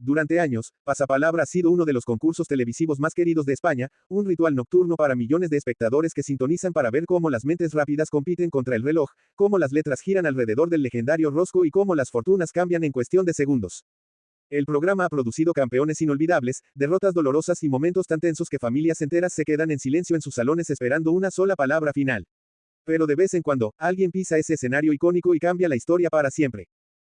Durante años, Pasapalabra ha sido uno de los concursos televisivos más queridos de España, un ritual nocturno para millones de espectadores que sintonizan para ver cómo las mentes rápidas compiten contra el reloj, cómo las letras giran alrededor del legendario rosco y cómo las fortunas cambian en cuestión de segundos. El programa ha producido campeones inolvidables, derrotas dolorosas y momentos tan tensos que familias enteras se quedan en silencio en sus salones esperando una sola palabra final. Pero de vez en cuando, alguien pisa ese escenario icónico y cambia la historia para siempre.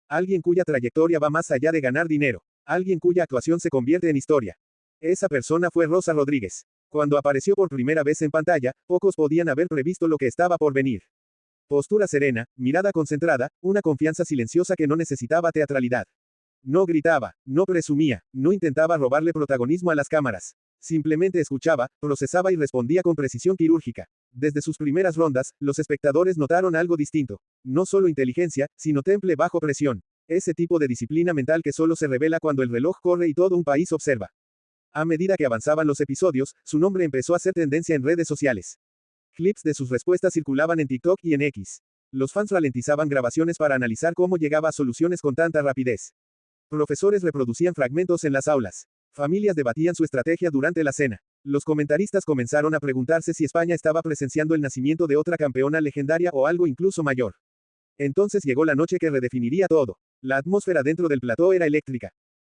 Alguien cuya trayectoria va más allá de ganar dinero. Alguien cuya actuación se convierte en historia. Esa persona fue Rosa Rodríguez. Cuando apareció por primera vez en pantalla, pocos podían haber previsto lo que estaba por venir. Postura serena, mirada concentrada, una confianza silenciosa que no necesitaba teatralidad. No gritaba, no presumía, no intentaba robarle protagonismo a las cámaras. Simplemente escuchaba, procesaba y respondía con precisión quirúrgica. Desde sus primeras rondas, los espectadores notaron algo distinto. No solo inteligencia, sino temple bajo presión. Ese tipo de disciplina mental que solo se revela cuando el reloj corre y todo un país observa. A medida que avanzaban los episodios, su nombre empezó a ser tendencia en redes sociales. Clips de sus respuestas circulaban en TikTok y en X. Los fans ralentizaban grabaciones para analizar cómo llegaba a soluciones con tanta rapidez. Profesores reproducían fragmentos en las aulas. Familias debatían su estrategia durante la cena. Los comentaristas comenzaron a preguntarse si España estaba presenciando el nacimiento de otra campeona legendaria o algo incluso mayor. Entonces llegó la noche que redefiniría todo. La atmósfera dentro del plató era eléctrica.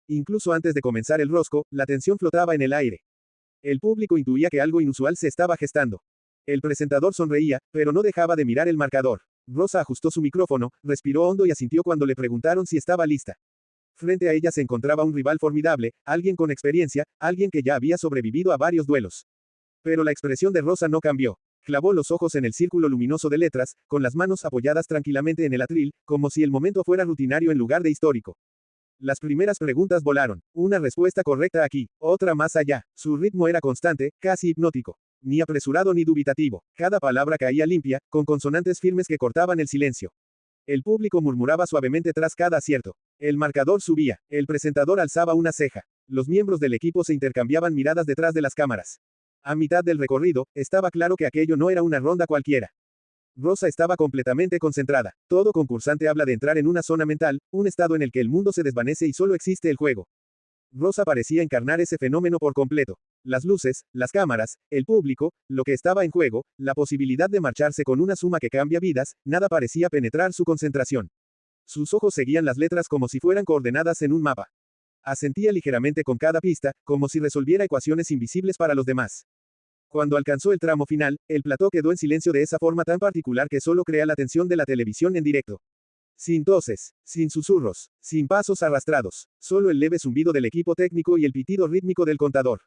Incluso antes de comenzar el rosco, la tensión flotaba en el aire. El público intuía que algo inusual se estaba gestando. El presentador sonreía, pero no dejaba de mirar el marcador. Rosa ajustó su micrófono, respiró hondo y asintió cuando le preguntaron si estaba lista. Frente a ella se encontraba un rival formidable, alguien con experiencia, alguien que ya había sobrevivido a varios duelos. Pero la expresión de Rosa no cambió. Clavó los ojos en el círculo luminoso de letras, con las manos apoyadas tranquilamente en el atril, como si el momento fuera rutinario en lugar de histórico. Las primeras preguntas volaron. Una respuesta correcta aquí, otra más allá. Su ritmo era constante, casi hipnótico. Ni apresurado ni dubitativo. Cada palabra caía limpia, con consonantes firmes que cortaban el silencio. El público murmuraba suavemente tras cada acierto. El marcador subía. El presentador alzaba una ceja. Los miembros del equipo se intercambiaban miradas detrás de las cámaras. A mitad del recorrido, estaba claro que aquello no era una ronda cualquiera. Rosa estaba completamente concentrada. Todo concursante habla de entrar en una zona mental, un estado en el que el mundo se desvanece y solo existe el juego. Rosa parecía encarnar ese fenómeno por completo. Las luces, las cámaras, el público, lo que estaba en juego, la posibilidad de marcharse con una suma que cambia vidas, nada parecía penetrar su concentración. Sus ojos seguían las letras como si fueran coordenadas en un mapa. Asentía ligeramente con cada pista, como si resolviera ecuaciones invisibles para los demás. Cuando alcanzó el tramo final, el plató quedó en silencio de esa forma tan particular que solo crea la tensión de la televisión en directo. Sin toses, sin susurros, sin pasos arrastrados, solo el leve zumbido del equipo técnico y el pitido rítmico del contador.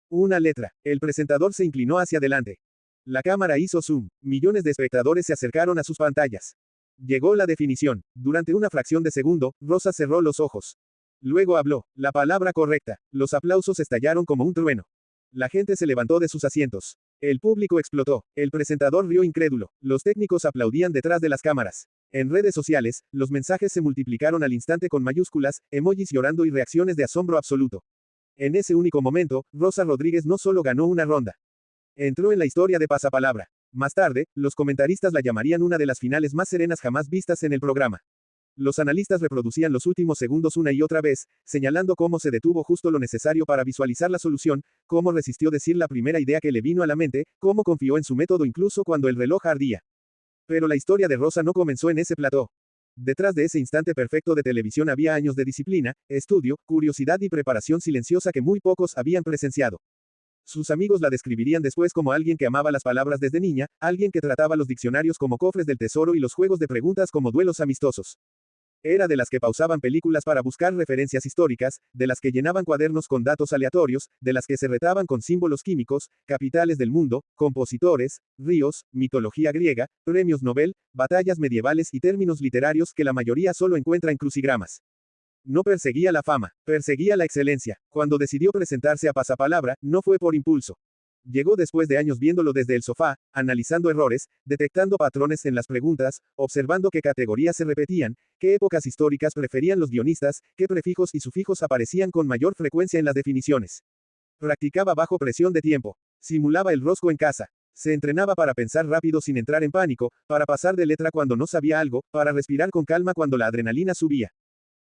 Una letra. El presentador se inclinó hacia adelante. La cámara hizo zoom. Millones de espectadores se acercaron a sus pantallas. Llegó la definición. Durante una fracción de segundo, Rosa cerró los ojos. Luego habló. La palabra correcta. Los aplausos estallaron como un trueno. La gente se levantó de sus asientos. El público explotó. El presentador rió incrédulo. Los técnicos aplaudían detrás de las cámaras. En redes sociales, los mensajes se multiplicaron al instante con mayúsculas, emojis llorando y reacciones de asombro absoluto. En ese único momento, Rosa Rodríguez no solo ganó una ronda. Entró en la historia de Pasapalabra. Más tarde, los comentaristas la llamarían una de las finales más serenas jamás vistas en el programa. Los analistas reproducían los últimos segundos una y otra vez, señalando cómo se detuvo justo lo necesario para visualizar la solución, cómo resistió decir la primera idea que le vino a la mente, cómo confió en su método incluso cuando el reloj ardía. Pero la historia de Rosa no comenzó en ese plató. Detrás de ese instante perfecto de televisión había años de disciplina, estudio, curiosidad y preparación silenciosa que muy pocos habían presenciado. Sus amigos la describirían después como alguien que amaba las palabras desde niña, alguien que trataba los diccionarios como cofres del tesoro y los juegos de preguntas como duelos amistosos. Era de las que pausaban películas para buscar referencias históricas, de las que llenaban cuadernos con datos aleatorios, de las que se retaban con símbolos químicos, capitales del mundo, compositores, ríos, mitología griega, premios Nobel, batallas medievales y términos literarios que la mayoría solo encuentra en crucigramas. No perseguía la fama, perseguía la excelencia. Cuando decidió presentarse a Pasapalabra, no fue por impulso. Llegó después de años viéndolo desde el sofá, analizando errores, detectando patrones en las preguntas, observando qué categorías se repetían, qué épocas históricas preferían los guionistas, qué prefijos y sufijos aparecían con mayor frecuencia en las definiciones. Practicaba bajo presión de tiempo. Simulaba el rosco en casa. Se entrenaba para pensar rápido sin entrar en pánico, para pasar de letra cuando no sabía algo, para respirar con calma cuando la adrenalina subía.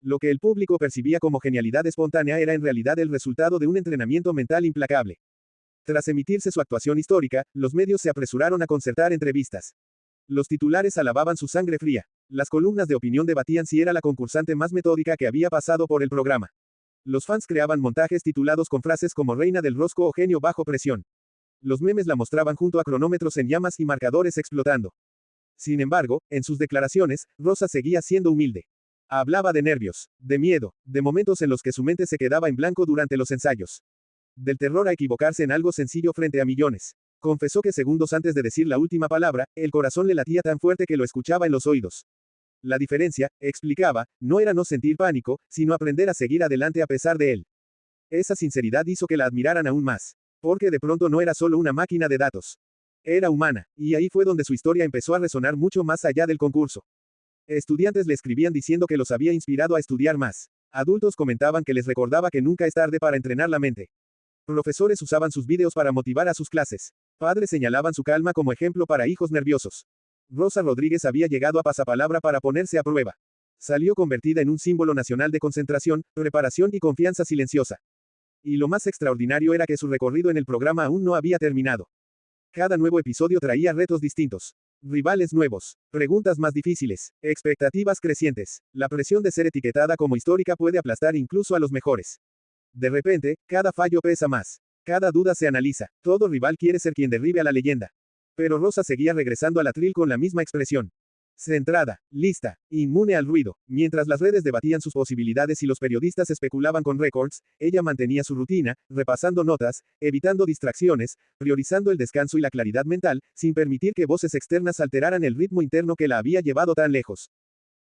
Lo que el público percibía como genialidad espontánea era en realidad el resultado de un entrenamiento mental implacable. Tras emitirse su actuación histórica, los medios se apresuraron a concertar entrevistas. Los titulares alababan su sangre fría. Las columnas de opinión debatían si era la concursante más metódica que había pasado por el programa. Los fans creaban montajes titulados con frases como reina del rosco o genio bajo presión. Los memes la mostraban junto a cronómetros en llamas y marcadores explotando. Sin embargo, en sus declaraciones, Rosa seguía siendo humilde. Hablaba de nervios, de miedo, de momentos en los que su mente se quedaba en blanco durante los ensayos. Del terror a equivocarse en algo sencillo frente a millones. Confesó que segundos antes de decir la última palabra, el corazón le latía tan fuerte que lo escuchaba en los oídos. La diferencia, explicaba, no era no sentir pánico, sino aprender a seguir adelante a pesar de él. Esa sinceridad hizo que la admiraran aún más. Porque de pronto no era solo una máquina de datos. Era humana, y ahí fue donde su historia empezó a resonar mucho más allá del concurso. Estudiantes le escribían diciendo que los había inspirado a estudiar más. Adultos comentaban que les recordaba que nunca es tarde para entrenar la mente. Profesores usaban sus vídeos para motivar a sus clases. Padres señalaban su calma como ejemplo para hijos nerviosos. Rosa Rodríguez había llegado a Pasapalabra para ponerse a prueba. Salió convertida en un símbolo nacional de concentración, preparación y confianza silenciosa. Y lo más extraordinario era que su recorrido en el programa aún no había terminado. Cada nuevo episodio traía retos distintos. Rivales nuevos, preguntas más difíciles, expectativas crecientes. La presión de ser etiquetada como histórica puede aplastar incluso a los mejores. De repente, cada fallo pesa más. Cada duda se analiza. Todo rival quiere ser quien derribe a la leyenda. Pero Rosa seguía regresando al atril con la misma expresión. Centrada, lista, inmune al ruido. Mientras las redes debatían sus posibilidades y los periodistas especulaban con récords, ella mantenía su rutina, repasando notas, evitando distracciones, priorizando el descanso y la claridad mental, sin permitir que voces externas alteraran el ritmo interno que la había llevado tan lejos.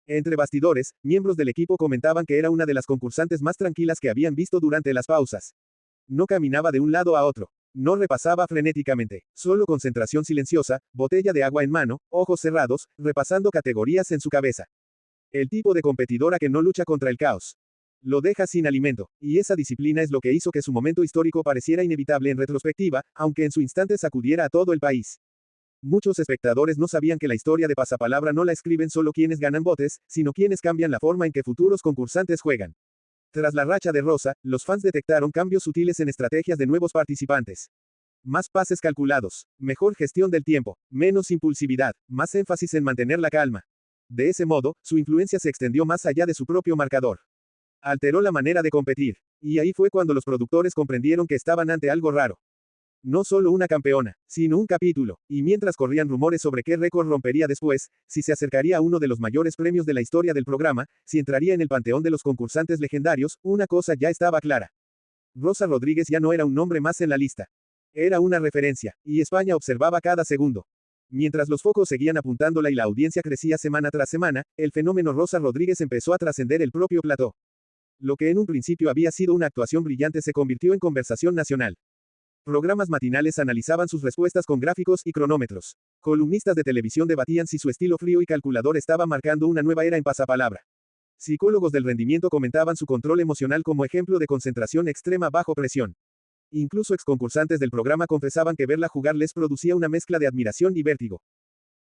Entre bastidores, miembros del equipo comentaban que era una de las concursantes más tranquilas que habían visto durante las pausas. No caminaba de un lado a otro. No repasaba frenéticamente, solo concentración silenciosa, botella de agua en mano, ojos cerrados, repasando categorías en su cabeza. El tipo de competidora que no lucha contra el caos. Lo deja sin alimento, y esa disciplina es lo que hizo que su momento histórico pareciera inevitable en retrospectiva, aunque en su instante sacudiera a todo el país. Muchos espectadores no sabían que la historia de Pasapalabra no la escriben solo quienes ganan botes, sino quienes cambian la forma en que futuros concursantes juegan. Tras la racha de Rosa, los fans detectaron cambios sutiles en estrategias de nuevos participantes. Más pases calculados, mejor gestión del tiempo, menos impulsividad, más énfasis en mantener la calma. De ese modo, su influencia se extendió más allá de su propio marcador. Alteró la manera de competir. Y ahí fue cuando los productores comprendieron que estaban ante algo raro. No solo una campeona, sino un capítulo, y mientras corrían rumores sobre qué récord rompería después, si se acercaría a uno de los mayores premios de la historia del programa, si entraría en el panteón de los concursantes legendarios, una cosa ya estaba clara. Rosa Rodríguez ya no era un nombre más en la lista. Era una referencia, y España observaba cada segundo. Mientras los focos seguían apuntándola y la audiencia crecía semana tras semana, el fenómeno Rosa Rodríguez empezó a trascender el propio plató. Lo que en un principio había sido una actuación brillante se convirtió en conversación nacional. Programas matinales analizaban sus respuestas con gráficos y cronómetros. Columnistas de televisión debatían si su estilo frío y calculador estaba marcando una nueva era en Pasapalabra. Psicólogos del rendimiento comentaban su control emocional como ejemplo de concentración extrema bajo presión. Incluso exconcursantes del programa confesaban que verla jugar les producía una mezcla de admiración y vértigo.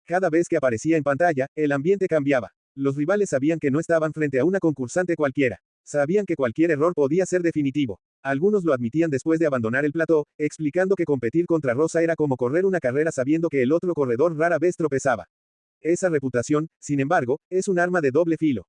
Cada vez que aparecía en pantalla, el ambiente cambiaba. Los rivales sabían que no estaban frente a una concursante cualquiera. Sabían que cualquier error podía ser definitivo. Algunos lo admitían después de abandonar el plató, explicando que competir contra Rosa era como correr una carrera sabiendo que el otro corredor rara vez tropezaba. Esa reputación, sin embargo, es un arma de doble filo.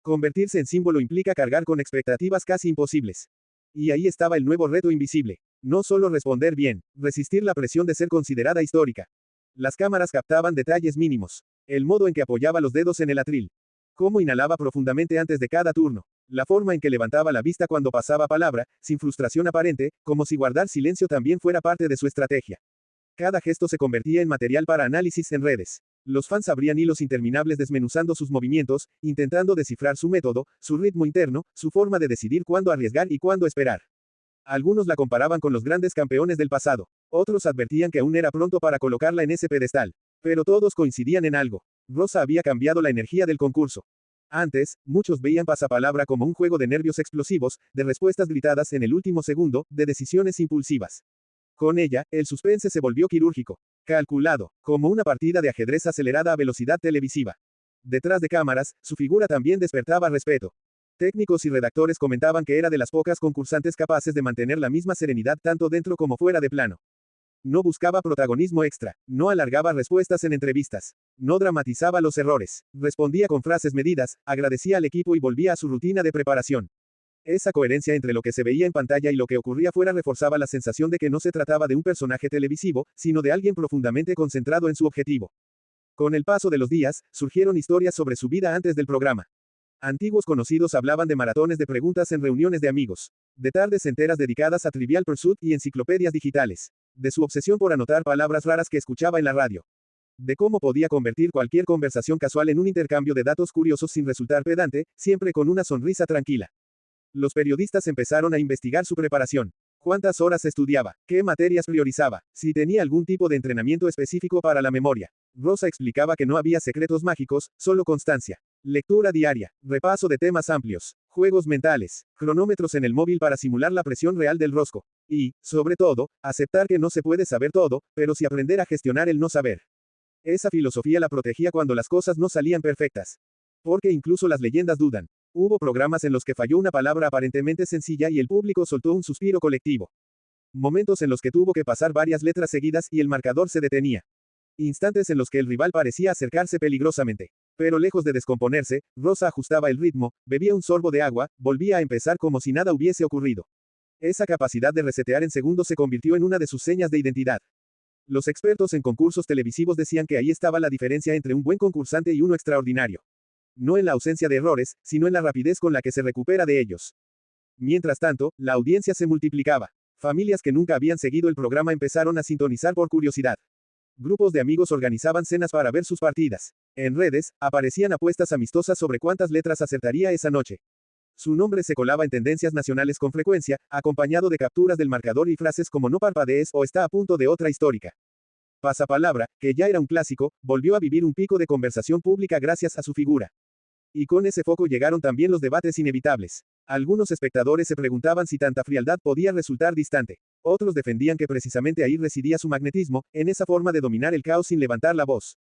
Convertirse en símbolo implica cargar con expectativas casi imposibles. Y ahí estaba el nuevo reto invisible. No solo responder bien, resistir la presión de ser considerada histórica. Las cámaras captaban detalles mínimos. El modo en que apoyaba los dedos en el atril. Cómo inhalaba profundamente antes de cada turno. La forma en que levantaba la vista cuando pasaba palabra, sin frustración aparente, como si guardar silencio también fuera parte de su estrategia. Cada gesto se convertía en material para análisis en redes. Los fans abrían hilos interminables desmenuzando sus movimientos, intentando descifrar su método, su ritmo interno, su forma de decidir cuándo arriesgar y cuándo esperar. Algunos la comparaban con los grandes campeones del pasado. Otros advertían que aún era pronto para colocarla en ese pedestal. Pero todos coincidían en algo. Rosa había cambiado la energía del concurso. Antes, muchos veían Pasapalabra como un juego de nervios explosivos, de respuestas gritadas en el último segundo, de decisiones impulsivas. Con ella, el suspense se volvió quirúrgico, calculado, como una partida de ajedrez acelerada a velocidad televisiva. Detrás de cámaras, su figura también despertaba respeto. Técnicos y redactores comentaban que era de las pocas concursantes capaces de mantener la misma serenidad tanto dentro como fuera de plano. No buscaba protagonismo extra, no alargaba respuestas en entrevistas, no dramatizaba los errores, respondía con frases medidas, agradecía al equipo y volvía a su rutina de preparación. Esa coherencia entre lo que se veía en pantalla y lo que ocurría fuera reforzaba la sensación de que no se trataba de un personaje televisivo, sino de alguien profundamente concentrado en su objetivo. Con el paso de los días, surgieron historias sobre su vida antes del programa. Antiguos conocidos hablaban de maratones de preguntas en reuniones de amigos, de tardes enteras dedicadas a Trivial Pursuit y enciclopedias digitales, de su obsesión por anotar palabras raras que escuchaba en la radio, de cómo podía convertir cualquier conversación casual en un intercambio de datos curiosos sin resultar pedante, siempre con una sonrisa tranquila. Los periodistas empezaron a investigar su preparación. ¿Cuántas horas estudiaba? ¿Qué materias priorizaba? Si tenía algún tipo de entrenamiento específico para la memoria. Rosa explicaba que no había secretos mágicos, solo constancia. Lectura diaria, repaso de temas amplios, juegos mentales, cronómetros en el móvil para simular la presión real del rosco. Y, sobre todo, aceptar que no se puede saber todo, pero sí aprender a gestionar el no saber. Esa filosofía la protegía cuando las cosas no salían perfectas. Porque incluso las leyendas dudan. Hubo programas en los que falló una palabra aparentemente sencilla y el público soltó un suspiro colectivo. Momentos en los que tuvo que pasar varias letras seguidas y el marcador se detenía. Instantes en los que el rival parecía acercarse peligrosamente. Pero lejos de descomponerse, Rosa ajustaba el ritmo, bebía un sorbo de agua, volvía a empezar como si nada hubiese ocurrido. Esa capacidad de resetear en segundos se convirtió en una de sus señas de identidad. Los expertos en concursos televisivos decían que ahí estaba la diferencia entre un buen concursante y uno extraordinario. No en la ausencia de errores, sino en la rapidez con la que se recupera de ellos. Mientras tanto, la audiencia se multiplicaba. Familias que nunca habían seguido el programa empezaron a sintonizar por curiosidad. Grupos de amigos organizaban cenas para ver sus partidas. En redes, aparecían apuestas amistosas sobre cuántas letras acertaría esa noche. Su nombre se colaba en tendencias nacionales con frecuencia, acompañado de capturas del marcador y frases como no parpadees o está a punto de otra histórica. Pasapalabra, que ya era un clásico, volvió a vivir un pico de conversación pública gracias a su figura. Y con ese foco llegaron también los debates inevitables. Algunos espectadores se preguntaban si tanta frialdad podía resultar distante. Otros defendían que precisamente ahí residía su magnetismo, en esa forma de dominar el caos sin levantar la voz.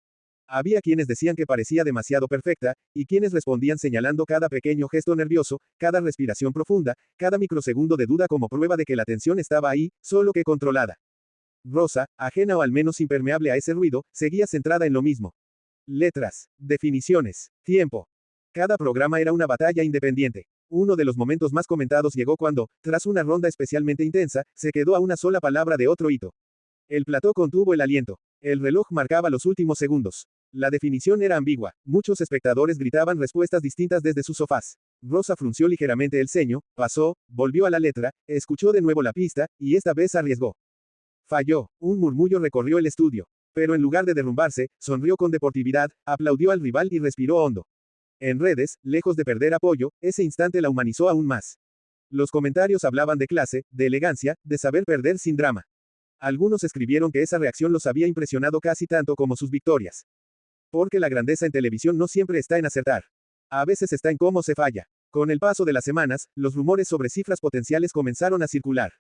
Había quienes decían que parecía demasiado perfecta, y quienes respondían señalando cada pequeño gesto nervioso, cada respiración profunda, cada microsegundo de duda como prueba de que la tensión estaba ahí, solo que controlada. Rosa, ajena o al menos impermeable a ese ruido, seguía centrada en lo mismo. Letras, definiciones, tiempo. Cada programa era una batalla independiente. Uno de los momentos más comentados llegó cuando, tras una ronda especialmente intensa, se quedó a una sola palabra de otro hito. El plató contuvo el aliento. El reloj marcaba los últimos segundos. La definición era ambigua. Muchos espectadores gritaban respuestas distintas desde sus sofás. Rosa frunció ligeramente el ceño, pasó, volvió a la letra, escuchó de nuevo la pista, y esta vez arriesgó. Falló. Un murmullo recorrió el estudio. Pero en lugar de derrumbarse, sonrió con deportividad, aplaudió al rival y respiró hondo. En redes, lejos de perder apoyo, ese instante la humanizó aún más. Los comentarios hablaban de clase, de elegancia, de saber perder sin drama. Algunos escribieron que esa reacción los había impresionado casi tanto como sus victorias. Porque la grandeza en televisión no siempre está en acertar. A veces está en cómo se falla. Con el paso de las semanas, los rumores sobre cifras potenciales comenzaron a circular.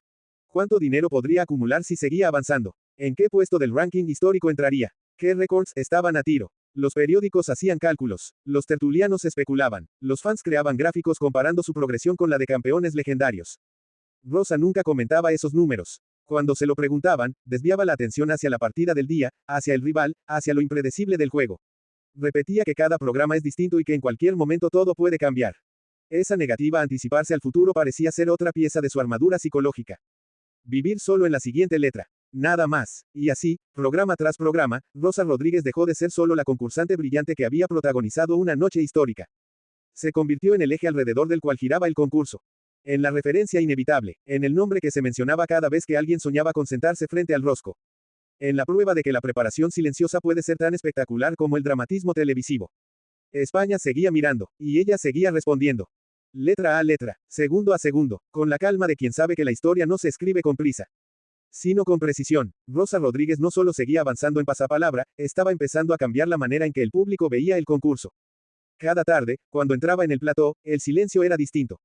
¿Cuánto dinero podría acumular si seguía avanzando? ¿En qué puesto del ranking histórico entraría? ¿Qué récords estaban a tiro? Los periódicos hacían cálculos, los tertulianos especulaban, los fans creaban gráficos comparando su progresión con la de campeones legendarios. Rosa nunca comentaba esos números. Cuando se lo preguntaban, desviaba la atención hacia la partida del día, hacia el rival, hacia lo impredecible del juego. Repetía que cada programa es distinto y que en cualquier momento todo puede cambiar. Esa negativa a anticiparse al futuro parecía ser otra pieza de su armadura psicológica. Vivir solo en la siguiente letra. Nada más. Y así, programa tras programa, Rosa Rodríguez dejó de ser solo la concursante brillante que había protagonizado una noche histórica. Se convirtió en el eje alrededor del cual giraba el concurso. En la referencia inevitable, en el nombre que se mencionaba cada vez que alguien soñaba con sentarse frente al rosco. En la prueba de que la preparación silenciosa puede ser tan espectacular como el dramatismo televisivo. España seguía mirando, y ella seguía respondiendo. Letra a letra, segundo a segundo, con la calma de quien sabe que la historia no se escribe con prisa, sino con precisión. Rosa Rodríguez no solo seguía avanzando en pasapalabra, estaba empezando a cambiar la manera en que el público veía el concurso. Cada tarde, cuando entraba en el plató, el silencio era distinto.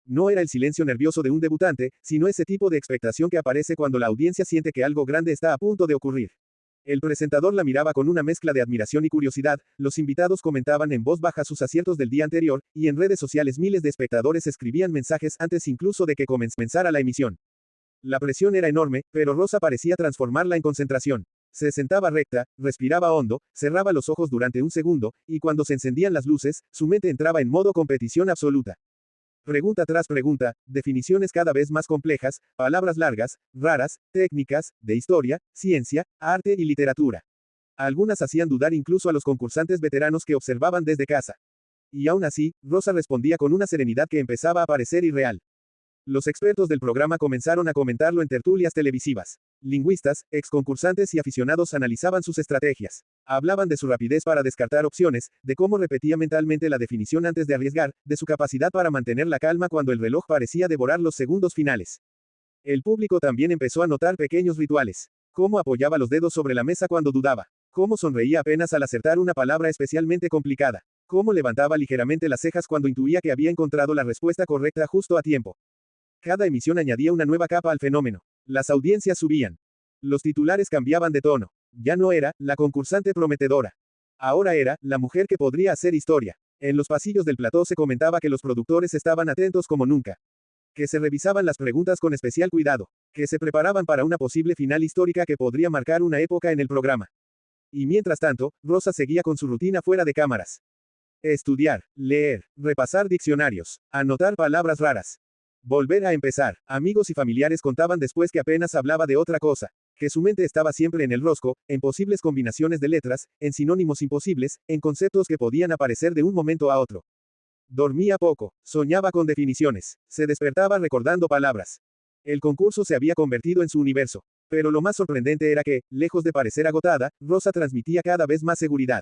No era el silencio nervioso de un debutante, sino ese tipo de expectación que aparece cuando la audiencia siente que algo grande está a punto de ocurrir. El presentador la miraba con una mezcla de admiración y curiosidad, los invitados comentaban en voz baja sus aciertos del día anterior, y en redes sociales miles de espectadores escribían mensajes antes incluso de que comenzara la emisión. La presión era enorme, pero Rosa parecía transformarla en concentración. Se sentaba recta, respiraba hondo, cerraba los ojos durante un segundo, y cuando se encendían las luces, su mente entraba en modo competición absoluta. Pregunta tras pregunta, definiciones cada vez más complejas, palabras largas, raras, técnicas, de historia, ciencia, arte y literatura. Algunas hacían dudar incluso a los concursantes veteranos que observaban desde casa. Y aún así, Rosa respondía con una serenidad que empezaba a parecer irreal. Los expertos del programa comenzaron a comentarlo en tertulias televisivas. Lingüistas, exconcursantes y aficionados analizaban sus estrategias. Hablaban de su rapidez para descartar opciones, de cómo repetía mentalmente la definición antes de arriesgar, de su capacidad para mantener la calma cuando el reloj parecía devorar los segundos finales. El público también empezó a notar pequeños rituales. Cómo apoyaba los dedos sobre la mesa cuando dudaba. Cómo sonreía apenas al acertar una palabra especialmente complicada. Cómo levantaba ligeramente las cejas cuando intuía que había encontrado la respuesta correcta justo a tiempo. Cada emisión añadía una nueva capa al fenómeno. Las audiencias subían. Los titulares cambiaban de tono. Ya no era la concursante prometedora. Ahora era la mujer que podría hacer historia. En los pasillos del plató se comentaba que los productores estaban atentos como nunca. Que se revisaban las preguntas con especial cuidado. Que se preparaban para una posible final histórica que podría marcar una época en el programa. Y mientras tanto, Rosa seguía con su rutina fuera de cámaras. Estudiar, leer, repasar diccionarios, anotar palabras raras. Volver a empezar. Amigos y familiares contaban después que apenas hablaba de otra cosa, que su mente estaba siempre en el rosco, en posibles combinaciones de letras, en sinónimos imposibles, en conceptos que podían aparecer de un momento a otro. Dormía poco, soñaba con definiciones, se despertaba recordando palabras. El concurso se había convertido en su universo. Pero lo más sorprendente era que, lejos de parecer agotada, Rosa transmitía cada vez más seguridad.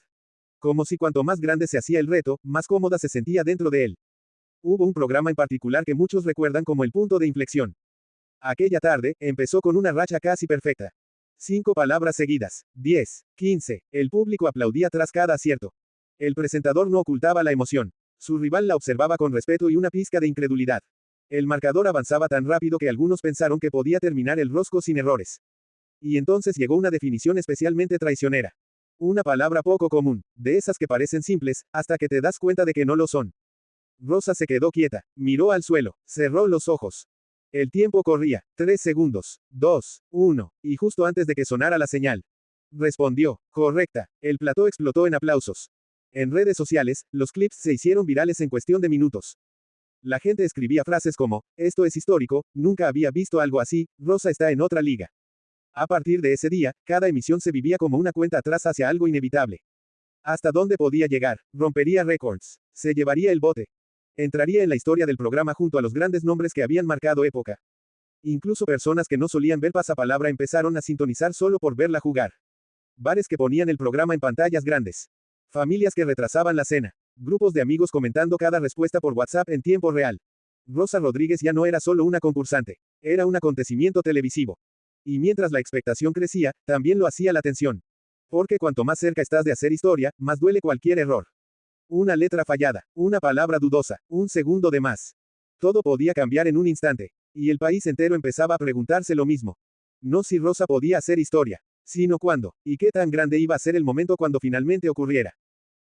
Como si cuanto más grande se hacía el reto, más cómoda se sentía dentro de él. Hubo un programa en particular que muchos recuerdan como el punto de inflexión. Aquella tarde, empezó con una racha casi perfecta. 5 palabras seguidas. 10, 15. El público aplaudía tras cada acierto. El presentador no ocultaba la emoción. Su rival la observaba con respeto y una pizca de incredulidad. El marcador avanzaba tan rápido que algunos pensaron que podía terminar el rosco sin errores. Y entonces llegó una definición especialmente traicionera. Una palabra poco común, de esas que parecen simples, hasta que te das cuenta de que no lo son. Rosa se quedó quieta, miró al suelo, cerró los ojos. El tiempo corría, 3 segundos, 2, 1, y justo antes de que sonara la señal. Respondió, correcta, el plató explotó en aplausos. En redes sociales, los clips se hicieron virales en cuestión de minutos. La gente escribía frases como, esto es histórico, nunca había visto algo así, Rosa está en otra liga. A partir de ese día, cada emisión se vivía como una cuenta atrás hacia algo inevitable. ¿Hasta dónde podía llegar? Rompería récords. Se llevaría el bote. Entraría en la historia del programa junto a los grandes nombres que habían marcado época. Incluso personas que no solían ver pasapalabra empezaron a sintonizar solo por verla jugar. Bares que ponían el programa en pantallas grandes. Familias que retrasaban la cena. Grupos de amigos comentando cada respuesta por WhatsApp en tiempo real. Rosa Rodríguez ya no era solo una concursante. Era un acontecimiento televisivo. Y mientras la expectación crecía, también lo hacía la tensión. Porque cuanto más cerca estás de hacer historia, más duele cualquier error. Una letra fallada, una palabra dudosa, un segundo de más. Todo podía cambiar en un instante. Y el país entero empezaba a preguntarse lo mismo. No si Rosa podía hacer historia, sino cuándo, y qué tan grande iba a ser el momento cuando finalmente ocurriera.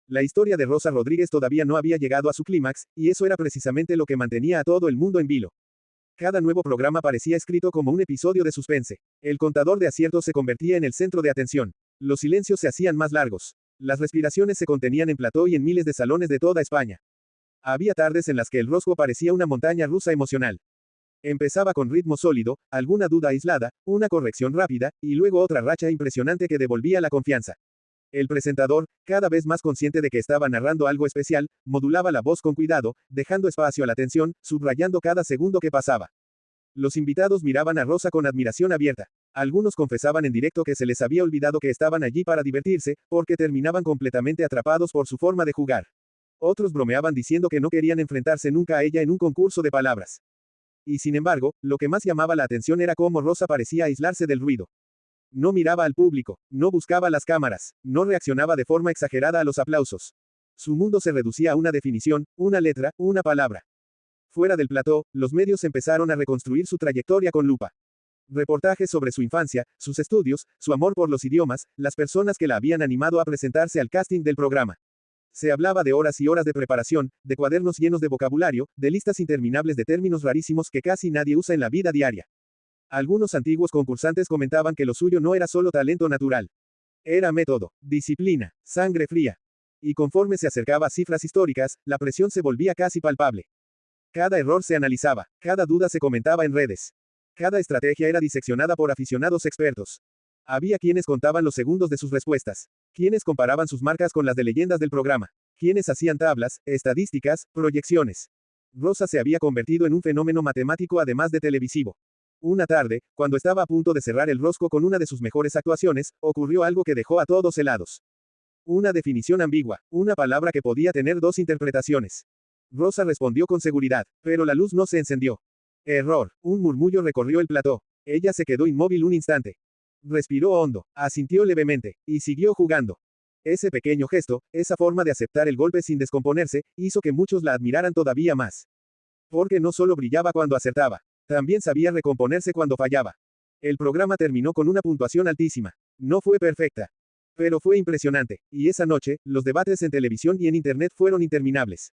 La historia de Rosa Rodríguez todavía no había llegado a su clímax, y eso era precisamente lo que mantenía a todo el mundo en vilo. Cada nuevo programa parecía escrito como un episodio de suspense. El contador de aciertos se convertía en el centro de atención. Los silencios se hacían más largos. Las respiraciones se contenían en plató y en miles de salones de toda España. Había tardes en las que el rosco parecía una montaña rusa emocional. Empezaba con ritmo sólido, alguna duda aislada, una corrección rápida, y luego otra racha impresionante que devolvía la confianza. El presentador, cada vez más consciente de que estaba narrando algo especial, modulaba la voz con cuidado, dejando espacio a la tensión, subrayando cada segundo que pasaba. Los invitados miraban a Rosa con admiración abierta. Algunos confesaban en directo que se les había olvidado que estaban allí para divertirse, porque terminaban completamente atrapados por su forma de jugar. Otros bromeaban diciendo que no querían enfrentarse nunca a ella en un concurso de palabras. Y sin embargo, lo que más llamaba la atención era cómo Rosa parecía aislarse del ruido. No miraba al público, no buscaba las cámaras, no reaccionaba de forma exagerada a los aplausos. Su mundo se reducía a una definición, una letra, una palabra. Fuera del plató, los medios empezaron a reconstruir su trayectoria con lupa. Reportajes sobre su infancia, sus estudios, su amor por los idiomas, las personas que la habían animado a presentarse al casting del programa. Se hablaba de horas y horas de preparación, de cuadernos llenos de vocabulario, de listas interminables de términos rarísimos que casi nadie usa en la vida diaria. Algunos antiguos concursantes comentaban que lo suyo no era solo talento natural. Era método, disciplina, sangre fría. Y conforme se acercaba a cifras históricas, la presión se volvía casi palpable. Cada error se analizaba, cada duda se comentaba en redes. Cada estrategia era diseccionada por aficionados expertos. Había quienes contaban los segundos de sus respuestas, quienes comparaban sus marcas con las de leyendas del programa, quienes hacían tablas, estadísticas, proyecciones. Rosa se había convertido en un fenómeno matemático además de televisivo. Una tarde, cuando estaba a punto de cerrar el rosco con una de sus mejores actuaciones, ocurrió algo que dejó a todos helados. Una definición ambigua, una palabra que podía tener dos interpretaciones. Rosa respondió con seguridad, pero la luz no se encendió. Error, un murmullo recorrió el plató. Ella se quedó inmóvil un instante. Respiró hondo, asintió levemente, y siguió jugando. Ese pequeño gesto, esa forma de aceptar el golpe sin descomponerse, hizo que muchos la admiraran todavía más. Porque no solo brillaba cuando acertaba, también sabía recomponerse cuando fallaba. El programa terminó con una puntuación altísima. No fue perfecta, pero fue impresionante, y esa noche, los debates en televisión y en Internet fueron interminables.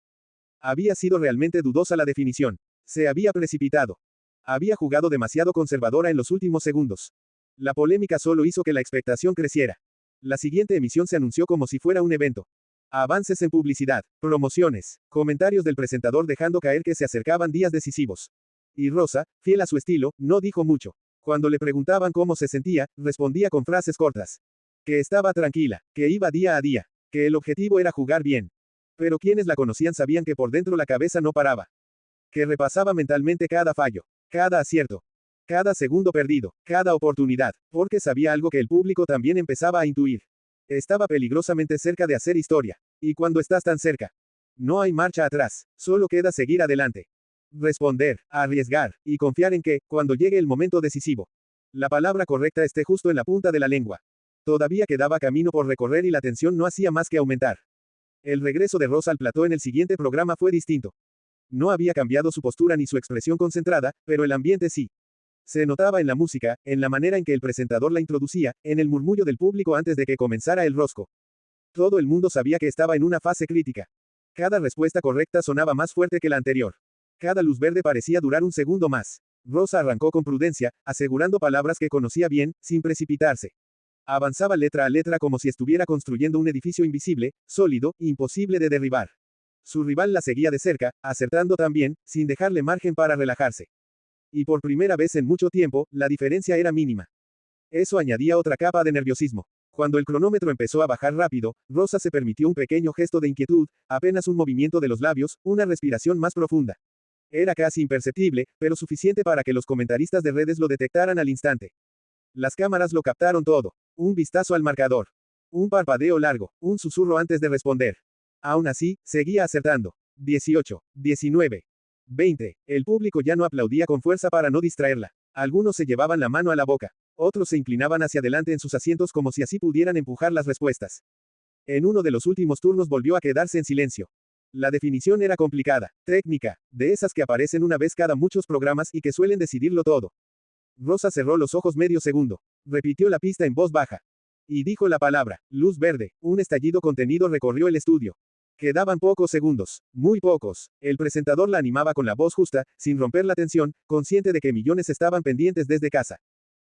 Había sido realmente dudosa la definición. Se había precipitado. Había jugado demasiado conservadora en los últimos segundos. La polémica solo hizo que la expectación creciera. La siguiente emisión se anunció como si fuera un evento. Avances en publicidad, promociones, comentarios del presentador dejando caer que se acercaban días decisivos. Y Rosa, fiel a su estilo, no dijo mucho. Cuando le preguntaban cómo se sentía, respondía con frases cortas. Que estaba tranquila, que iba día a día, que el objetivo era jugar bien. Pero quienes la conocían sabían que por dentro la cabeza no paraba. Que repasaba mentalmente cada fallo, cada acierto, cada segundo perdido, cada oportunidad, porque sabía algo que el público también empezaba a intuir. Estaba peligrosamente cerca de hacer historia. Y cuando estás tan cerca, no hay marcha atrás, solo queda seguir adelante. Responder, arriesgar, y confiar en que, cuando llegue el momento decisivo, la palabra correcta esté justo en la punta de la lengua. Todavía quedaba camino por recorrer y la tensión no hacía más que aumentar. El regreso de Rosa al plató en el siguiente programa fue distinto. No había cambiado su postura ni su expresión concentrada, pero el ambiente sí. Se notaba en la música, en la manera en que el presentador la introducía, en el murmullo del público antes de que comenzara el rosco. Todo el mundo sabía que estaba en una fase crítica. Cada respuesta correcta sonaba más fuerte que la anterior. Cada luz verde parecía durar un segundo más. Rosa arrancó con prudencia, asegurando palabras que conocía bien, sin precipitarse. Avanzaba letra a letra como si estuviera construyendo un edificio invisible, sólido, imposible de derribar. Su rival la seguía de cerca, acertando también, sin dejarle margen para relajarse. Y por primera vez en mucho tiempo, la diferencia era mínima. Eso añadía otra capa de nerviosismo. Cuando el cronómetro empezó a bajar rápido, Rosa se permitió un pequeño gesto de inquietud, apenas un movimiento de los labios, una respiración más profunda. Era casi imperceptible, pero suficiente para que los comentaristas de redes lo detectaran al instante. Las cámaras lo captaron todo. Un vistazo al marcador. Un parpadeo largo, un susurro antes de responder. Aún así, seguía acertando. 18, 19, 20. El público ya no aplaudía con fuerza para no distraerla. Algunos se llevaban la mano a la boca. Otros se inclinaban hacia adelante en sus asientos como si así pudieran empujar las respuestas. En uno de los últimos turnos volvió a quedarse en silencio. La definición era complicada, técnica, de esas que aparecen una vez cada muchos programas y que suelen decidirlo todo. Rosa cerró los ojos medio segundo. Repitió la pista en voz baja. Y dijo la palabra, luz verde. Un estallido contenido recorrió el estudio. Quedaban pocos segundos, muy pocos. El presentador la animaba con la voz justa, sin romper la tensión, consciente de que millones estaban pendientes desde casa.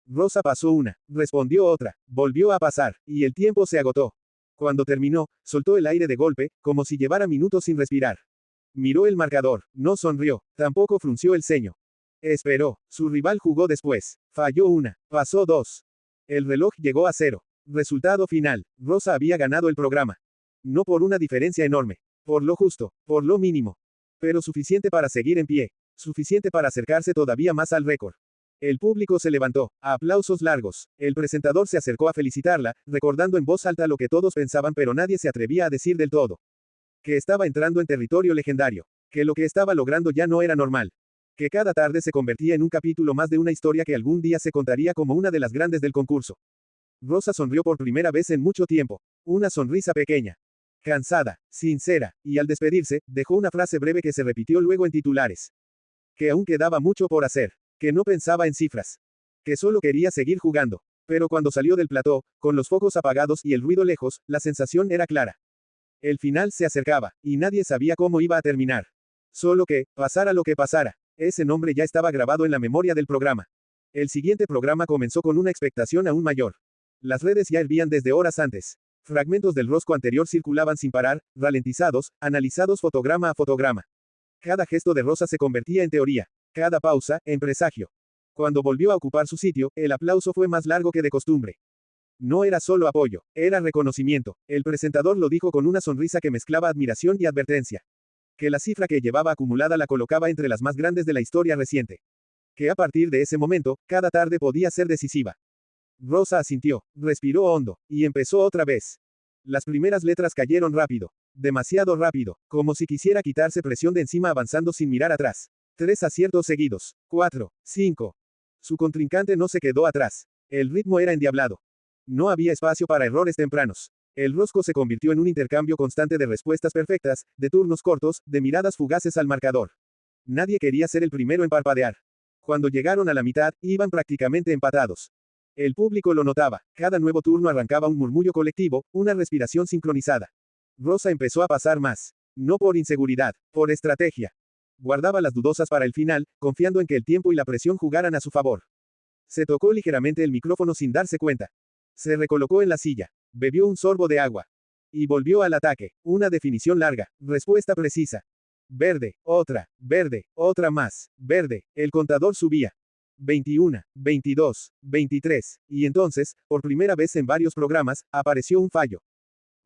Rosa pasó una, respondió otra, volvió a pasar, y el tiempo se agotó. Cuando terminó, soltó el aire de golpe, como si llevara minutos sin respirar. Miró el marcador, no sonrió, tampoco frunció el ceño. Esperó, su rival jugó después. Falló una, pasó dos. El reloj llegó a 0. Resultado final, Rosa había ganado el programa. No por una diferencia enorme, por lo justo, por lo mínimo. Pero suficiente para seguir en pie, suficiente para acercarse todavía más al récord. El público se levantó, a aplausos largos. El presentador se acercó a felicitarla, recordando en voz alta lo que todos pensaban pero nadie se atrevía a decir del todo. Que estaba entrando en territorio legendario. Que lo que estaba logrando ya no era normal. Que cada tarde se convertía en un capítulo más de una historia que algún día se contaría como una de las grandes del concurso. Rosa sonrió por primera vez en mucho tiempo. Una sonrisa pequeña. Cansada, sincera, y al despedirse, dejó una frase breve que se repitió luego en titulares. Que aún quedaba mucho por hacer. Que no pensaba en cifras. que solo quería seguir jugando. Pero cuando salió del plató, con los focos apagados y el ruido lejos, la sensación era clara. El final se acercaba, y nadie sabía cómo iba a terminar. Solo que, pasara lo que pasara, ese nombre ya estaba grabado en la memoria del programa. El siguiente programa comenzó con una expectación aún mayor. Las redes ya hervían desde horas antes. Fragmentos del rosco anterior circulaban sin parar, ralentizados, analizados fotograma a fotograma. Cada gesto de Rosa se convertía en teoría, cada pausa, en presagio. Cuando volvió a ocupar su sitio, el aplauso fue más largo que de costumbre. No era solo apoyo, era reconocimiento. El presentador lo dijo con una sonrisa que mezclaba admiración y advertencia. Que la cifra que llevaba acumulada la colocaba entre las más grandes de la historia reciente. Que a partir de ese momento, cada tarde podía ser decisiva. Rosa asintió, respiró hondo, y empezó otra vez. Las primeras letras cayeron rápido. Demasiado rápido, como si quisiera quitarse presión de encima avanzando sin mirar atrás. 3 aciertos seguidos. 4, 5. Su contrincante no se quedó atrás. El ritmo era endiablado. No había espacio para errores tempranos. El rosco se convirtió en un intercambio constante de respuestas perfectas, de turnos cortos, de miradas fugaces al marcador. Nadie quería ser el primero en parpadear. Cuando llegaron a la mitad, iban prácticamente empatados. El público lo notaba. Cada nuevo turno arrancaba un murmullo colectivo, una respiración sincronizada. Rosa empezó a pasar más. No por inseguridad, por estrategia. Guardaba las dudosas para el final, confiando en que el tiempo y la presión jugaran a su favor. Se tocó ligeramente el micrófono sin darse cuenta. Se recolocó en la silla. Bebió un sorbo de agua. Y volvió al ataque. Una definición larga. Respuesta precisa. Verde, otra más. Verde. El contador subía. 21, 22, 23. Y entonces, por primera vez en varios programas, apareció un fallo.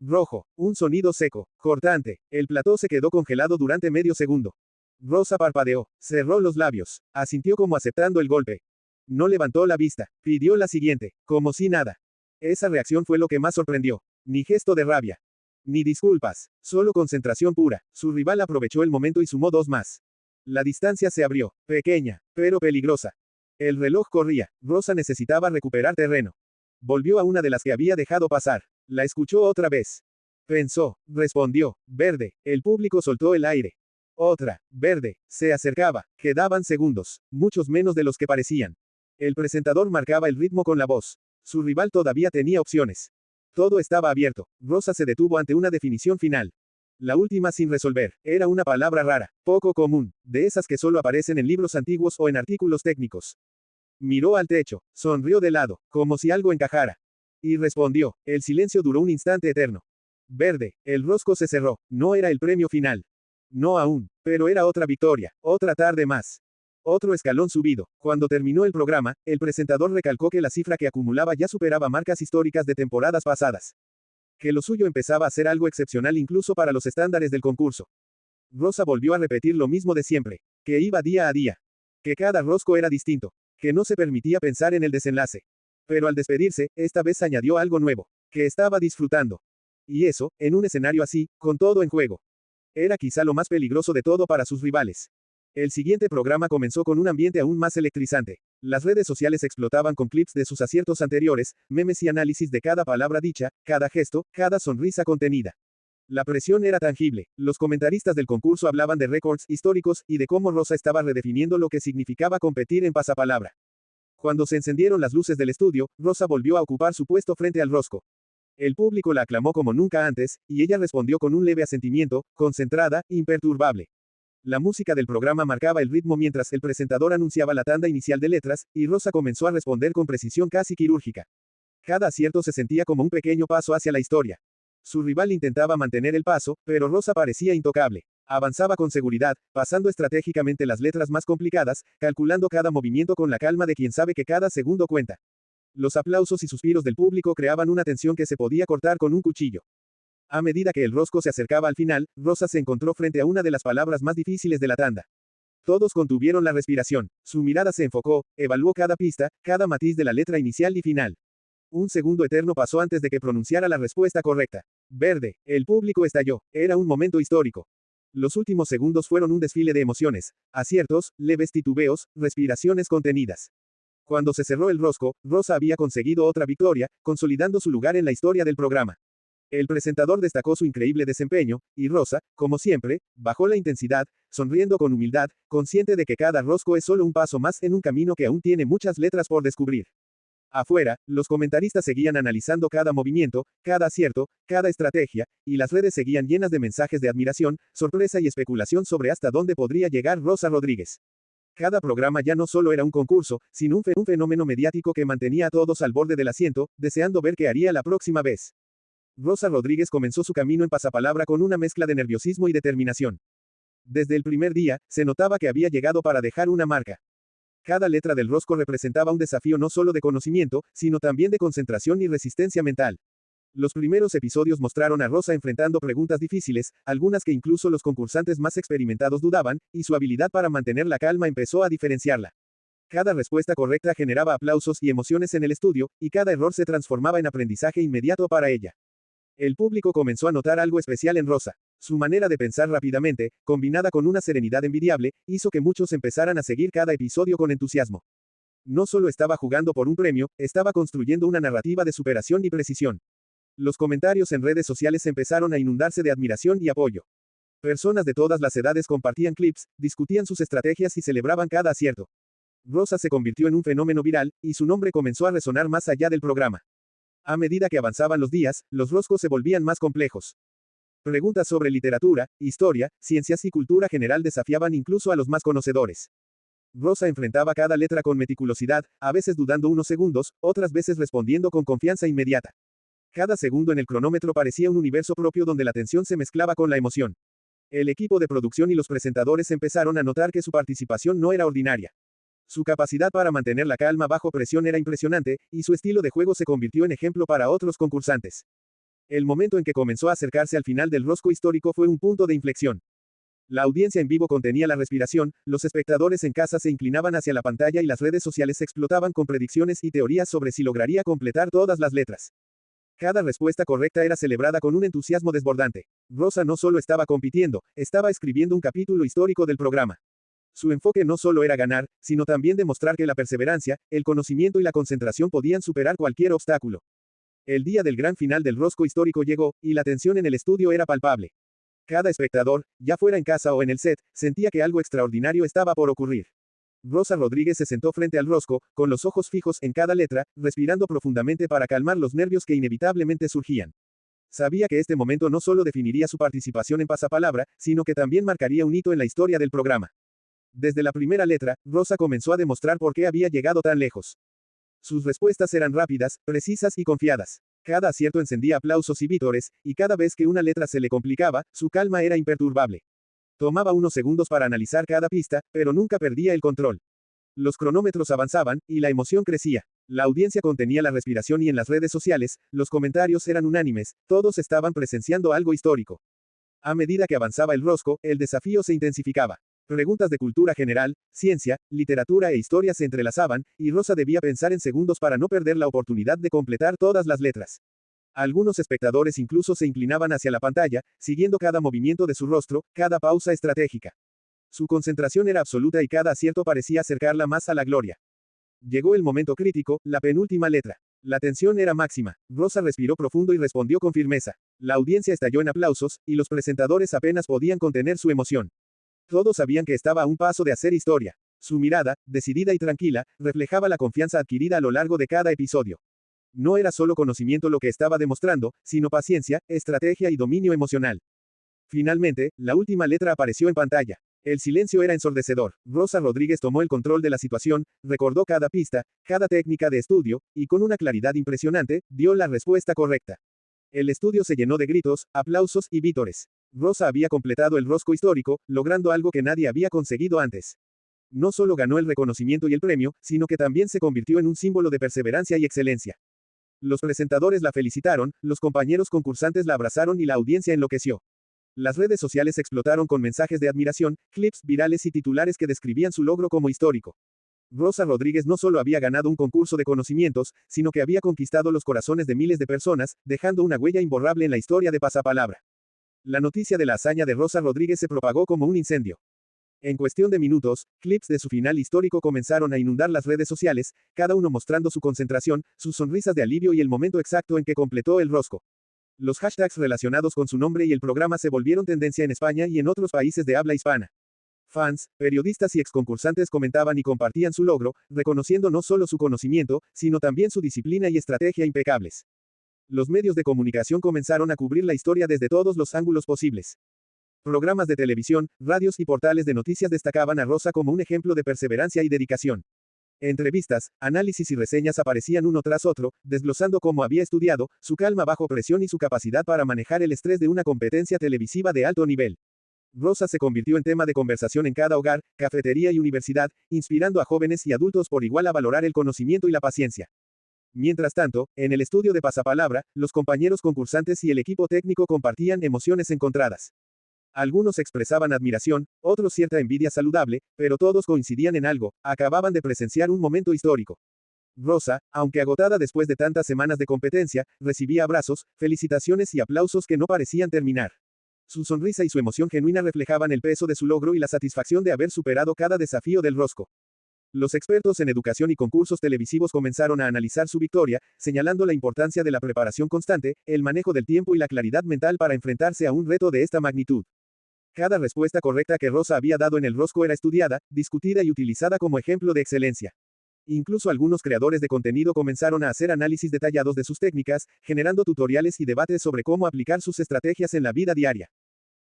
Rojo. Un sonido seco, cortante. El plató se quedó congelado durante medio segundo. Rosa parpadeó. Cerró los labios. Asintió como aceptando el golpe. No levantó la vista. Pidió la siguiente. Como si nada. Esa reacción fue lo que más sorprendió. Ni gesto de rabia. Ni disculpas. Solo concentración pura. Su rival aprovechó el momento y sumó 2 más. La distancia se abrió. Pequeña, pero peligrosa. El reloj corría. Rosa necesitaba recuperar terreno. Volvió a una de las que había dejado pasar. La escuchó otra vez. Pensó. Respondió. Verde. El público soltó el aire. Otra. Verde. Se acercaba. Quedaban segundos. Muchos menos de los que parecían. El presentador marcaba el ritmo con la voz. Su rival todavía tenía opciones. Todo estaba abierto. Rosa se detuvo ante una definición final. La última sin resolver. Era una palabra rara, poco común, de esas que solo aparecen en libros antiguos o en artículos técnicos. Miró al techo, sonrió de lado, como si algo encajara. Y respondió. El silencio duró un instante eterno. Verde. El rosco se cerró. No era el premio final. No aún, pero era otra victoria, otra tarde más. Otro escalón subido. Cuando terminó el programa, el presentador recalcó que la cifra que acumulaba ya superaba marcas históricas de temporadas pasadas. Que lo suyo empezaba a ser algo excepcional incluso para los estándares del concurso. Rosa volvió a repetir lo mismo de siempre. Que iba día a día. Que cada rosco era distinto. Que no se permitía pensar en el desenlace. Pero al despedirse, esta vez añadió algo nuevo. Que estaba disfrutando. Y eso, en un escenario así, con todo en juego. Era quizá lo más peligroso de todo para sus rivales. El siguiente programa comenzó con un ambiente aún más electrizante. Las redes sociales explotaban con clips de sus aciertos anteriores, memes y análisis de cada palabra dicha, cada gesto, cada sonrisa contenida. La presión era tangible. Los comentaristas del concurso hablaban de récords históricos y de cómo Rosa estaba redefiniendo lo que significaba competir en pasapalabra. Cuando se encendieron las luces del estudio, Rosa volvió a ocupar su puesto frente al rosco. El público la aclamó como nunca antes, y ella respondió con un leve asentimiento, concentrada, imperturbable. La música del programa marcaba el ritmo mientras el presentador anunciaba la tanda inicial de letras, y Rosa comenzó a responder con precisión casi quirúrgica. Cada acierto se sentía como un pequeño paso hacia la historia. Su rival intentaba mantener el paso, pero Rosa parecía intocable. Avanzaba con seguridad, pasando estratégicamente las letras más complicadas, calculando cada movimiento con la calma de quien sabe que cada segundo cuenta. Los aplausos y suspiros del público creaban una tensión que se podía cortar con un cuchillo. A medida que el rosco se acercaba al final, Rosa se encontró frente a una de las palabras más difíciles de la tanda. Todos contuvieron la respiración. Su mirada se enfocó, evaluó cada pista, cada matiz de la letra inicial y final. Un segundo eterno pasó antes de que pronunciara la respuesta correcta. Verde. El público estalló. Era un momento histórico. Los últimos segundos fueron un desfile de emociones, aciertos, leves titubeos, respiraciones contenidas. Cuando se cerró el rosco, Rosa había conseguido otra victoria, consolidando su lugar en la historia del programa. El presentador destacó su increíble desempeño, y Rosa, como siempre, bajó la intensidad, sonriendo con humildad, consciente de que cada rosco es solo un paso más en un camino que aún tiene muchas letras por descubrir. Afuera, los comentaristas seguían analizando cada movimiento, cada acierto, cada estrategia, y las redes seguían llenas de mensajes de admiración, sorpresa y especulación sobre hasta dónde podría llegar Rosa Rodríguez. Cada programa ya no solo era un concurso, sino un fenómeno mediático que mantenía a todos al borde del asiento, deseando ver qué haría la próxima vez. Rosa Rodríguez comenzó su camino en Pasapalabra con una mezcla de nerviosismo y determinación. Desde el primer día, se notaba que había llegado para dejar una marca. Cada letra del rosco representaba un desafío no solo de conocimiento, sino también de concentración y resistencia mental. Los primeros episodios mostraron a Rosa enfrentando preguntas difíciles, algunas que incluso los concursantes más experimentados dudaban, y su habilidad para mantener la calma empezó a diferenciarla. Cada respuesta correcta generaba aplausos y emociones en el estudio, y cada error se transformaba en aprendizaje inmediato para ella. El público comenzó a notar algo especial en Rosa. Su manera de pensar rápidamente, combinada con una serenidad envidiable, hizo que muchos empezaran a seguir cada episodio con entusiasmo. No solo estaba jugando por un premio, estaba construyendo una narrativa de superación y precisión. Los comentarios en redes sociales empezaron a inundarse de admiración y apoyo. Personas de todas las edades compartían clips, discutían sus estrategias y celebraban cada acierto. Rosa se convirtió en un fenómeno viral, y su nombre comenzó a resonar más allá del programa. A medida que avanzaban los días, los roscos se volvían más complejos. Preguntas sobre literatura, historia, ciencias y cultura general desafiaban incluso a los más conocedores. Rosa enfrentaba cada letra con meticulosidad, a veces dudando unos segundos, otras veces respondiendo con confianza inmediata. Cada segundo en el cronómetro parecía un universo propio donde la tensión se mezclaba con la emoción. El equipo de producción y los presentadores empezaron a notar que su participación no era ordinaria. Su capacidad para mantener la calma bajo presión era impresionante, y su estilo de juego se convirtió en ejemplo para otros concursantes. El momento en que comenzó a acercarse al final del rosco histórico fue un punto de inflexión. La audiencia en vivo contenía la respiración, los espectadores en casa se inclinaban hacia la pantalla y las redes sociales explotaban con predicciones y teorías sobre si lograría completar todas las letras. Cada respuesta correcta era celebrada con un entusiasmo desbordante. Rosa no solo estaba compitiendo, estaba escribiendo un capítulo histórico del programa. Su enfoque no solo era ganar, sino también demostrar que la perseverancia, el conocimiento y la concentración podían superar cualquier obstáculo. El día del gran final del rosco histórico llegó, y la tensión en el estudio era palpable. Cada espectador, ya fuera en casa o en el set, sentía que algo extraordinario estaba por ocurrir. Rosa Rodríguez se sentó frente al rosco, con los ojos fijos en cada letra, respirando profundamente para calmar los nervios que inevitablemente surgían. Sabía que este momento no solo definiría su participación en Pasapalabra, sino que también marcaría un hito en la historia del programa. Desde la primera letra, Rosa comenzó a demostrar por qué había llegado tan lejos. Sus respuestas eran rápidas, precisas y confiadas. Cada acierto encendía aplausos y vítores, y cada vez que una letra se le complicaba, su calma era imperturbable. Tomaba unos segundos para analizar cada pista, pero nunca perdía el control. Los cronómetros avanzaban, y la emoción crecía. La audiencia contenía la respiración y en las redes sociales, los comentarios eran unánimes, todos estaban presenciando algo histórico. A medida que avanzaba el rosco, el desafío se intensificaba. Preguntas de cultura general, ciencia, literatura e historia se entrelazaban, y Rosa debía pensar en segundos para no perder la oportunidad de completar todas las letras. Algunos espectadores incluso se inclinaban hacia la pantalla, siguiendo cada movimiento de su rostro, cada pausa estratégica. Su concentración era absoluta y cada acierto parecía acercarla más a la gloria. Llegó el momento crítico, la penúltima letra. La tensión era máxima. Rosa respiró profundo y respondió con firmeza. La audiencia estalló en aplausos, y los presentadores apenas podían contener su emoción. Todos sabían que estaba a un paso de hacer historia. Su mirada, decidida y tranquila, reflejaba la confianza adquirida a lo largo de cada episodio. No era solo conocimiento lo que estaba demostrando, sino paciencia, estrategia y dominio emocional. Finalmente, la última letra apareció en pantalla. El silencio era ensordecedor. Rosa Rodríguez tomó el control de la situación, recordó cada pista, cada técnica de estudio, y con una claridad impresionante, dio la respuesta correcta. El estudio se llenó de gritos, aplausos y vítores. Rosa había completado el rosco histórico, logrando algo que nadie había conseguido antes. No solo ganó el reconocimiento y el premio, sino que también se convirtió en un símbolo de perseverancia y excelencia. Los presentadores la felicitaron, los compañeros concursantes la abrazaron y la audiencia enloqueció. Las redes sociales explotaron con mensajes de admiración, clips virales y titulares que describían su logro como histórico. Rosa Rodríguez no solo había ganado un concurso de conocimientos, sino que había conquistado los corazones de miles de personas, dejando una huella imborrable en la historia de Pasapalabra. La noticia de la hazaña de Rosa Rodríguez se propagó como un incendio. En cuestión de minutos, clips de su final histórico comenzaron a inundar las redes sociales, cada uno mostrando su concentración, sus sonrisas de alivio y el momento exacto en que completó el rosco. Los hashtags relacionados con su nombre y el programa se volvieron tendencia en España y en otros países de habla hispana. Fans, periodistas y exconcursantes comentaban y compartían su logro, reconociendo no solo su conocimiento, sino también su disciplina y estrategia impecables. Los medios de comunicación comenzaron a cubrir la historia desde todos los ángulos posibles. Programas de televisión, radios y portales de noticias destacaban a Rosa como un ejemplo de perseverancia y dedicación. Entrevistas, análisis y reseñas aparecían uno tras otro, desglosando cómo había estudiado, su calma bajo presión y su capacidad para manejar el estrés de una competencia televisiva de alto nivel. Rosa se convirtió en tema de conversación en cada hogar, cafetería y universidad, inspirando a jóvenes y adultos por igual a valorar el conocimiento y la paciencia. Mientras tanto, en el estudio de Pasapalabra, los compañeros concursantes y el equipo técnico compartían emociones encontradas. Algunos expresaban admiración, otros cierta envidia saludable, pero todos coincidían en algo: acababan de presenciar un momento histórico. Rosa, aunque agotada después de tantas semanas de competencia, recibía abrazos, felicitaciones y aplausos que no parecían terminar. Su sonrisa y su emoción genuina reflejaban el peso de su logro y la satisfacción de haber superado cada desafío del rosco. Los expertos en educación y concursos televisivos comenzaron a analizar su victoria, señalando la importancia de la preparación constante, el manejo del tiempo y la claridad mental para enfrentarse a un reto de esta magnitud. Cada respuesta correcta que Rosa había dado en el rosco era estudiada, discutida y utilizada como ejemplo de excelencia. Incluso algunos creadores de contenido comenzaron a hacer análisis detallados de sus técnicas, generando tutoriales y debates sobre cómo aplicar sus estrategias en la vida diaria.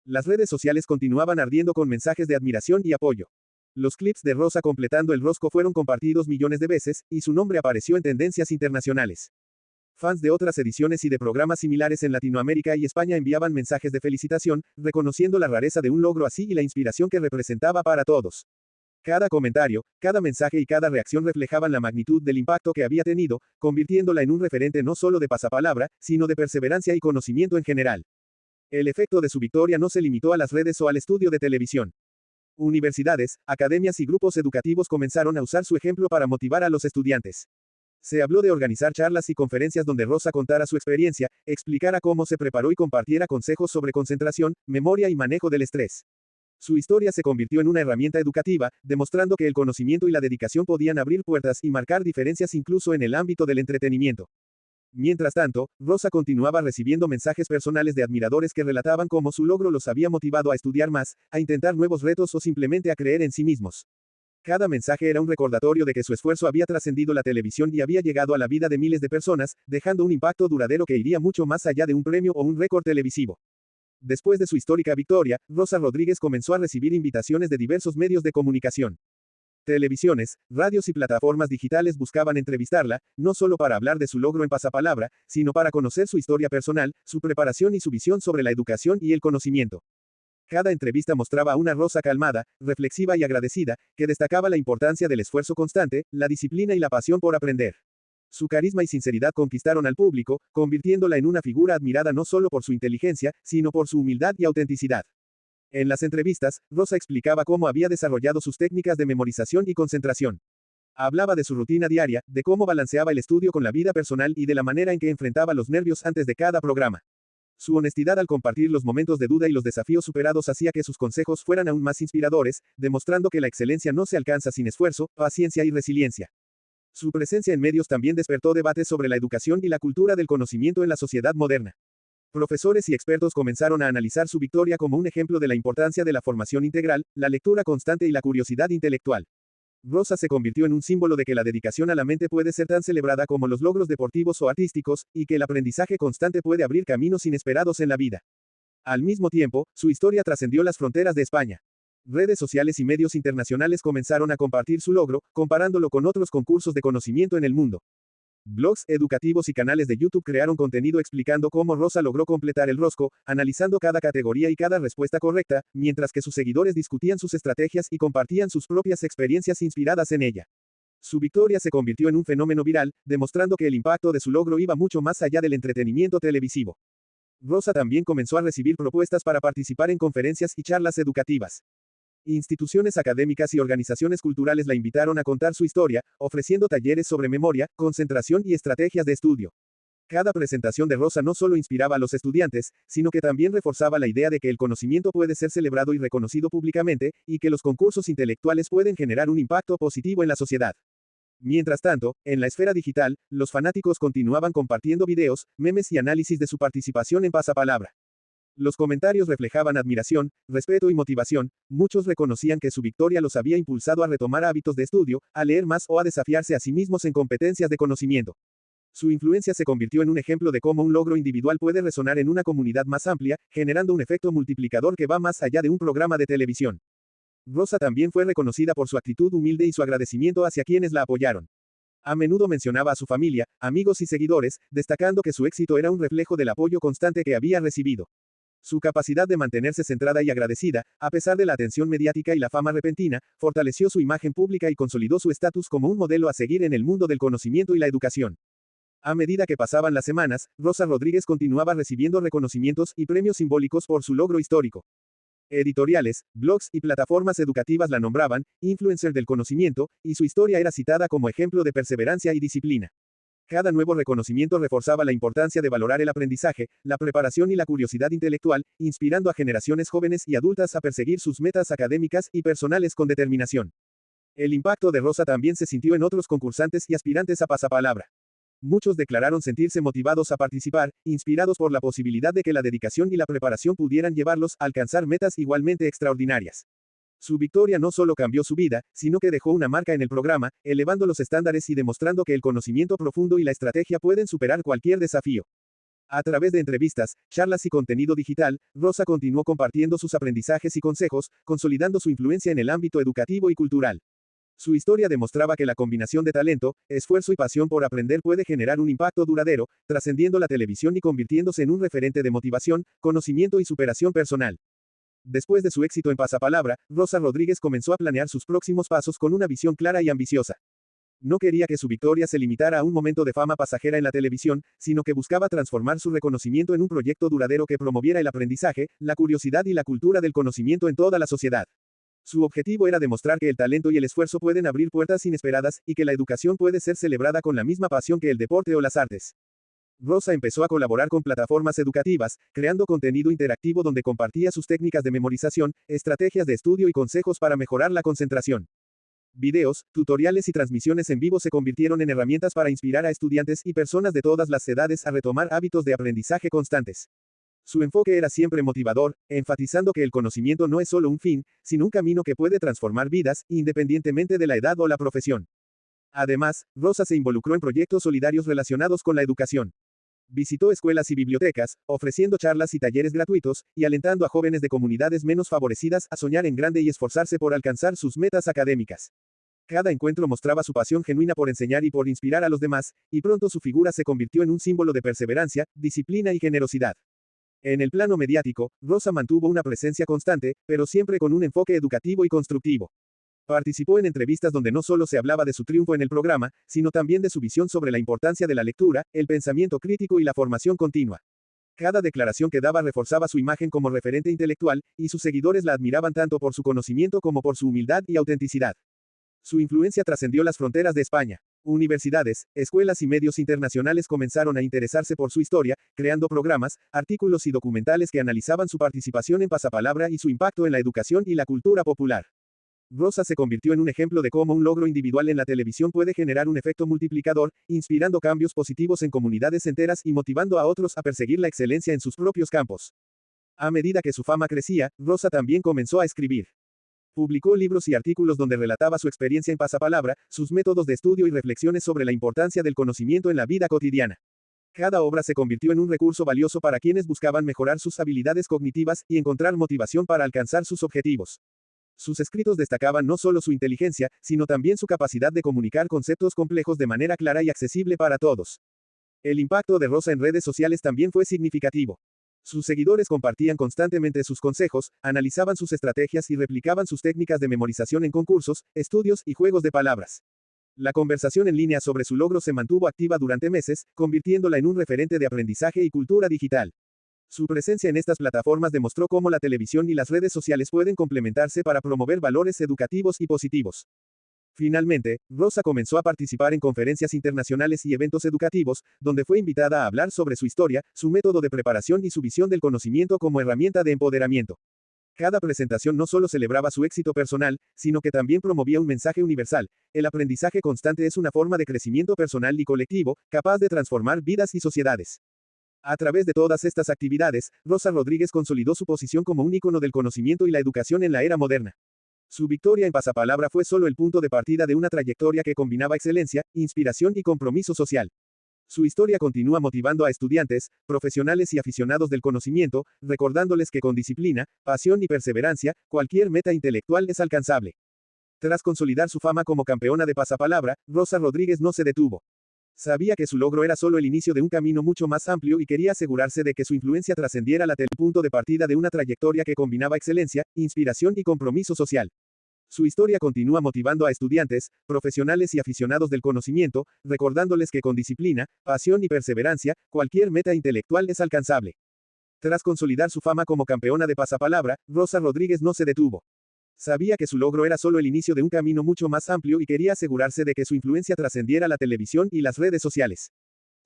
Las redes sociales continuaban ardiendo con mensajes de admiración y apoyo. Los clips de Rosa completando el rosco fueron compartidos millones de veces, y su nombre apareció en tendencias internacionales. Fans de otras ediciones y de programas similares en Latinoamérica y España enviaban mensajes de felicitación, reconociendo la rareza de un logro así y la inspiración que representaba para todos. Cada comentario, cada mensaje y cada reacción reflejaban la magnitud del impacto que había tenido, convirtiéndola en un referente no solo de pasapalabra, sino de perseverancia y conocimiento en general. El efecto de su victoria no se limitó a las redes o al estudio de televisión. Universidades, academias y grupos educativos comenzaron a usar su ejemplo para motivar a los estudiantes. Se habló de organizar charlas y conferencias donde Rosa contara su experiencia, explicara cómo se preparó y compartiera consejos sobre concentración, memoria y manejo del estrés. Su historia se convirtió en una herramienta educativa, demostrando que el conocimiento y la dedicación podían abrir puertas y marcar diferencias incluso en el ámbito del entretenimiento. Mientras tanto, Rosa continuaba recibiendo mensajes personales de admiradores que relataban cómo su logro los había motivado a estudiar más, a intentar nuevos retos o simplemente a creer en sí mismos. Cada mensaje era un recordatorio de que su esfuerzo había trascendido la televisión y había llegado a la vida de miles de personas, dejando un impacto duradero que iría mucho más allá de un premio o un récord televisivo. Después de su histórica victoria, Rosa Rodríguez comenzó a recibir invitaciones de diversos medios de comunicación. Televisiones, radios y plataformas digitales buscaban entrevistarla, no solo para hablar de su logro en pasapalabra, sino para conocer su historia personal, su preparación y su visión sobre la educación y el conocimiento. Cada entrevista mostraba a una Rosa calmada, reflexiva y agradecida, que destacaba la importancia del esfuerzo constante, la disciplina y la pasión por aprender. Su carisma y sinceridad conquistaron al público, convirtiéndola en una figura admirada no solo por su inteligencia, sino por su humildad y autenticidad. En las entrevistas, Rosa explicaba cómo había desarrollado sus técnicas de memorización y concentración. Hablaba de su rutina diaria, de cómo balanceaba el estudio con la vida personal y de la manera en que enfrentaba los nervios antes de cada programa. Su honestidad al compartir los momentos de duda y los desafíos superados hacía que sus consejos fueran aún más inspiradores, demostrando que la excelencia no se alcanza sin esfuerzo, paciencia y resiliencia. Su presencia en medios también despertó debates sobre la educación y la cultura del conocimiento en la sociedad moderna. Profesores y expertos comenzaron a analizar su victoria como un ejemplo de la importancia de la formación integral, la lectura constante y la curiosidad intelectual. Rosa se convirtió en un símbolo de que la dedicación a la mente puede ser tan celebrada como los logros deportivos o artísticos, y que el aprendizaje constante puede abrir caminos inesperados en la vida. Al mismo tiempo, su historia trascendió las fronteras de España. Redes sociales y medios internacionales comenzaron a compartir su logro, comparándolo con otros concursos de conocimiento en el mundo. Blogs educativos y canales de YouTube crearon contenido explicando cómo Rosa logró completar el rosco, analizando cada categoría y cada respuesta correcta, mientras que sus seguidores discutían sus estrategias y compartían sus propias experiencias inspiradas en ella. Su victoria se convirtió en un fenómeno viral, demostrando que el impacto de su logro iba mucho más allá del entretenimiento televisivo. Rosa también comenzó a recibir propuestas para participar en conferencias y charlas educativas. Instituciones académicas y organizaciones culturales la invitaron a contar su historia, ofreciendo talleres sobre memoria, concentración y estrategias de estudio. Cada presentación de Rosa no solo inspiraba a los estudiantes, sino que también reforzaba la idea de que el conocimiento puede ser celebrado y reconocido públicamente, y que los concursos intelectuales pueden generar un impacto positivo en la sociedad. Mientras tanto, en la esfera digital, los fanáticos continuaban compartiendo videos, memes y análisis de su participación en Pasapalabra. Los comentarios reflejaban admiración, respeto y motivación, muchos reconocían que su victoria los había impulsado a retomar hábitos de estudio, a leer más o a desafiarse a sí mismos en competencias de conocimiento. Su influencia se convirtió en un ejemplo de cómo un logro individual puede resonar en una comunidad más amplia, generando un efecto multiplicador que va más allá de un programa de televisión. Rosa también fue reconocida por su actitud humilde y su agradecimiento hacia quienes la apoyaron. A menudo mencionaba a su familia, amigos y seguidores, destacando que su éxito era un reflejo del apoyo constante que había recibido. Su capacidad de mantenerse centrada y agradecida, a pesar de la atención mediática y la fama repentina, fortaleció su imagen pública y consolidó su estatus como un modelo a seguir en el mundo del conocimiento y la educación. A medida que pasaban las semanas, Rosa Rodríguez continuaba recibiendo reconocimientos y premios simbólicos por su logro histórico. Editoriales, blogs y plataformas educativas la nombraban influencer del conocimiento, y su historia era citada como ejemplo de perseverancia y disciplina. Cada nuevo reconocimiento reforzaba la importancia de valorar el aprendizaje, la preparación y la curiosidad intelectual, inspirando a generaciones jóvenes y adultas a perseguir sus metas académicas y personales con determinación. El impacto de Rosa también se sintió en otros concursantes y aspirantes a Pasapalabra. Muchos declararon sentirse motivados a participar, inspirados por la posibilidad de que la dedicación y la preparación pudieran llevarlos a alcanzar metas igualmente extraordinarias. Su victoria no solo cambió su vida, sino que dejó una marca en el programa, elevando los estándares y demostrando que el conocimiento profundo y la estrategia pueden superar cualquier desafío. A través de entrevistas, charlas y contenido digital, Rosa continuó compartiendo sus aprendizajes y consejos, consolidando su influencia en el ámbito educativo y cultural. Su historia demostraba que la combinación de talento, esfuerzo y pasión por aprender puede generar un impacto duradero, trascendiendo la televisión y convirtiéndose en un referente de motivación, conocimiento y superación personal. Después de su éxito en Pasapalabra, Rosa Rodríguez comenzó a planear sus próximos pasos con una visión clara y ambiciosa. No quería que su victoria se limitara a un momento de fama pasajera en la televisión, sino que buscaba transformar su reconocimiento en un proyecto duradero que promoviera el aprendizaje, la curiosidad y la cultura del conocimiento en toda la sociedad. Su objetivo era demostrar que el talento y el esfuerzo pueden abrir puertas inesperadas, y que la educación puede ser celebrada con la misma pasión que el deporte o las artes. Rosa empezó a colaborar con plataformas educativas, creando contenido interactivo donde compartía sus técnicas de memorización, estrategias de estudio y consejos para mejorar la concentración. Videos, tutoriales y transmisiones en vivo se convirtieron en herramientas para inspirar a estudiantes y personas de todas las edades a retomar hábitos de aprendizaje constantes. Su enfoque era siempre motivador, enfatizando que el conocimiento no es solo un fin, sino un camino que puede transformar vidas, independientemente de la edad o la profesión. Además, Rosa se involucró en proyectos solidarios relacionados con la educación. Visitó escuelas y bibliotecas, ofreciendo charlas y talleres gratuitos, y alentando a jóvenes de comunidades menos favorecidas a soñar en grande y esforzarse por alcanzar sus metas académicas. Cada encuentro mostraba su pasión genuina por enseñar y por inspirar a los demás, y pronto su figura se convirtió en un símbolo de perseverancia, disciplina y generosidad. En el plano mediático, Rosa mantuvo una presencia constante, pero siempre con un enfoque educativo y constructivo. Participó en entrevistas donde no solo se hablaba de su triunfo en el programa, sino también de su visión sobre la importancia de la lectura, el pensamiento crítico y la formación continua. Cada declaración que daba reforzaba su imagen como referente intelectual, y sus seguidores la admiraban tanto por su conocimiento como por su humildad y autenticidad. Su influencia trascendió las fronteras de España. Universidades, escuelas y medios internacionales comenzaron a interesarse por su historia, creando programas, artículos y documentales que analizaban su participación en Pasapalabra y su impacto en la educación y la cultura popular. Rosa se convirtió en un ejemplo de cómo un logro individual en la televisión puede generar un efecto multiplicador, inspirando cambios positivos en comunidades enteras y motivando a otros a perseguir la excelencia en sus propios campos. A medida que su fama crecía, Rosa también comenzó a escribir. Publicó libros y artículos donde relataba su experiencia en Pasapalabra, sus métodos de estudio y reflexiones sobre la importancia del conocimiento en la vida cotidiana. Cada obra se convirtió en un recurso valioso para quienes buscaban mejorar sus habilidades cognitivas y encontrar motivación para alcanzar sus objetivos. Sus escritos destacaban no solo su inteligencia, sino también su capacidad de comunicar conceptos complejos de manera clara y accesible para todos. El impacto de Rosa en redes sociales también fue significativo. Sus seguidores compartían constantemente sus consejos, analizaban sus estrategias y replicaban sus técnicas de memorización en concursos, estudios y juegos de palabras. La conversación en línea sobre su logro se mantuvo activa durante meses, convirtiéndola en un referente de aprendizaje y cultura digital. Su presencia en estas plataformas demostró cómo la televisión y las redes sociales pueden complementarse para promover valores educativos y positivos. Finalmente, Rosa comenzó a participar en conferencias internacionales y eventos educativos, donde fue invitada a hablar sobre su historia, su método de preparación y su visión del conocimiento como herramienta de empoderamiento. Cada presentación no solo celebraba su éxito personal, sino que también promovía un mensaje universal. El aprendizaje constante es una forma de crecimiento personal y colectivo, capaz de transformar vidas y sociedades. A través de todas estas actividades, Rosa Rodríguez consolidó su posición como un ícono del conocimiento y la educación en la era moderna. Su victoria en Pasapalabra fue solo el punto de partida de una trayectoria que combinaba excelencia, inspiración y compromiso social. Su historia continúa motivando a estudiantes, profesionales y aficionados del conocimiento, recordándoles que con disciplina, pasión y perseverancia, cualquier meta intelectual es alcanzable. Tras consolidar su fama como campeona de pasapalabra, Rosa Rodríguez no se detuvo. Sabía que su logro era solo el inicio de un camino mucho más amplio y quería asegurarse de que su influencia trascendiera el punto de partida de una trayectoria que combinaba excelencia, inspiración y compromiso social. Su historia continúa motivando a estudiantes, profesionales y aficionados del conocimiento, recordándoles que con disciplina, pasión y perseverancia, cualquier meta intelectual es alcanzable. Tras consolidar su fama como campeona de pasapalabra, Rosa Rodríguez no se detuvo. Sabía que su logro era solo el inicio de un camino mucho más amplio y quería asegurarse de que su influencia trascendiera la televisión y las redes sociales.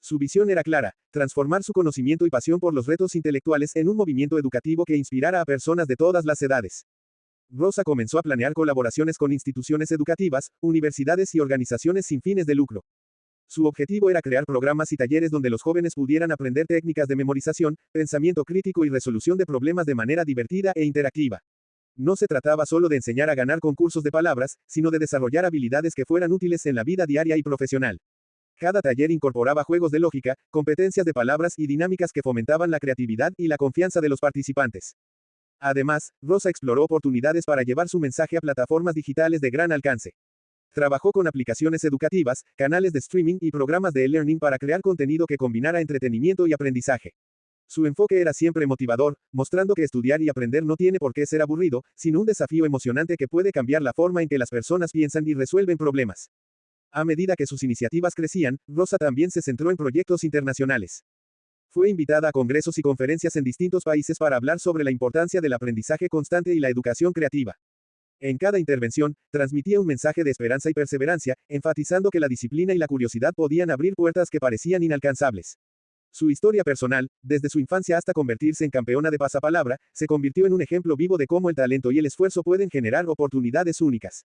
Su visión era clara, transformar su conocimiento y pasión por los retos intelectuales en un movimiento educativo que inspirara a personas de todas las edades. Rosa comenzó a planear colaboraciones con instituciones educativas, universidades y organizaciones sin fines de lucro. Su objetivo era crear programas y talleres donde los jóvenes pudieran aprender técnicas de memorización, pensamiento crítico y resolución de problemas de manera divertida e interactiva. No se trataba solo de enseñar a ganar concursos de palabras, sino de desarrollar habilidades que fueran útiles en la vida diaria y profesional. Cada taller incorporaba juegos de lógica, competencias de palabras y dinámicas que fomentaban la creatividad y la confianza de los participantes. Además, Rosa exploró oportunidades para llevar su mensaje a plataformas digitales de gran alcance. Trabajó con aplicaciones educativas, canales de streaming y programas de e-learning para crear contenido que combinara entretenimiento y aprendizaje. Su enfoque era siempre motivador, mostrando que estudiar y aprender no tiene por qué ser aburrido, sino un desafío emocionante que puede cambiar la forma en que las personas piensan y resuelven problemas. A medida que sus iniciativas crecían, Rosa también se centró en proyectos internacionales. Fue invitada a congresos y conferencias en distintos países para hablar sobre la importancia del aprendizaje constante y la educación creativa. En cada intervención, transmitía un mensaje de esperanza y perseverancia, enfatizando que la disciplina y la curiosidad podían abrir puertas que parecían inalcanzables. Su historia personal, desde su infancia hasta convertirse en campeona de pasapalabra, se convirtió en un ejemplo vivo de cómo el talento y el esfuerzo pueden generar oportunidades únicas.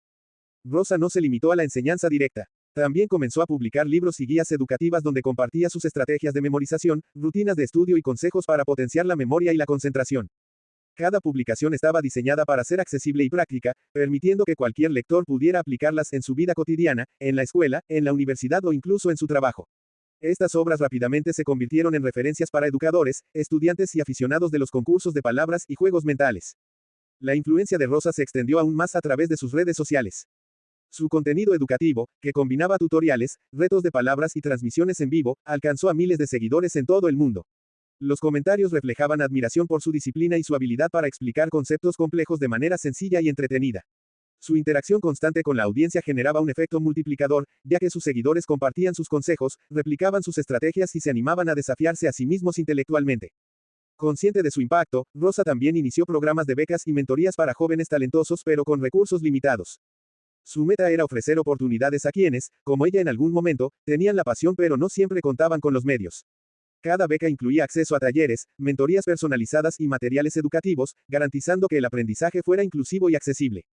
Rosa no se limitó a la enseñanza directa. También comenzó a publicar libros y guías educativas donde compartía sus estrategias de memorización, rutinas de estudio y consejos para potenciar la memoria y la concentración. Cada publicación estaba diseñada para ser accesible y práctica, permitiendo que cualquier lector pudiera aplicarlas en su vida cotidiana, en la escuela, en la universidad o incluso en su trabajo. Estas obras rápidamente se convirtieron en referencias para educadores, estudiantes y aficionados de los concursos de palabras y juegos mentales. La influencia de Rosa se extendió aún más a través de sus redes sociales. Su contenido educativo, que combinaba tutoriales, retos de palabras y transmisiones en vivo, alcanzó a miles de seguidores en todo el mundo. Los comentarios reflejaban admiración por su disciplina y su habilidad para explicar conceptos complejos de manera sencilla y entretenida. Su interacción constante con la audiencia generaba un efecto multiplicador, ya que sus seguidores compartían sus consejos, replicaban sus estrategias y se animaban a desafiarse a sí mismos intelectualmente. Consciente de su impacto, Rosa también inició programas de becas y mentorías para jóvenes talentosos pero con recursos limitados. Su meta era ofrecer oportunidades a quienes, como ella en algún momento, tenían la pasión pero no siempre contaban con los medios. Cada beca incluía acceso a talleres, mentorías personalizadas y materiales educativos, garantizando que el aprendizaje fuera inclusivo y accesible.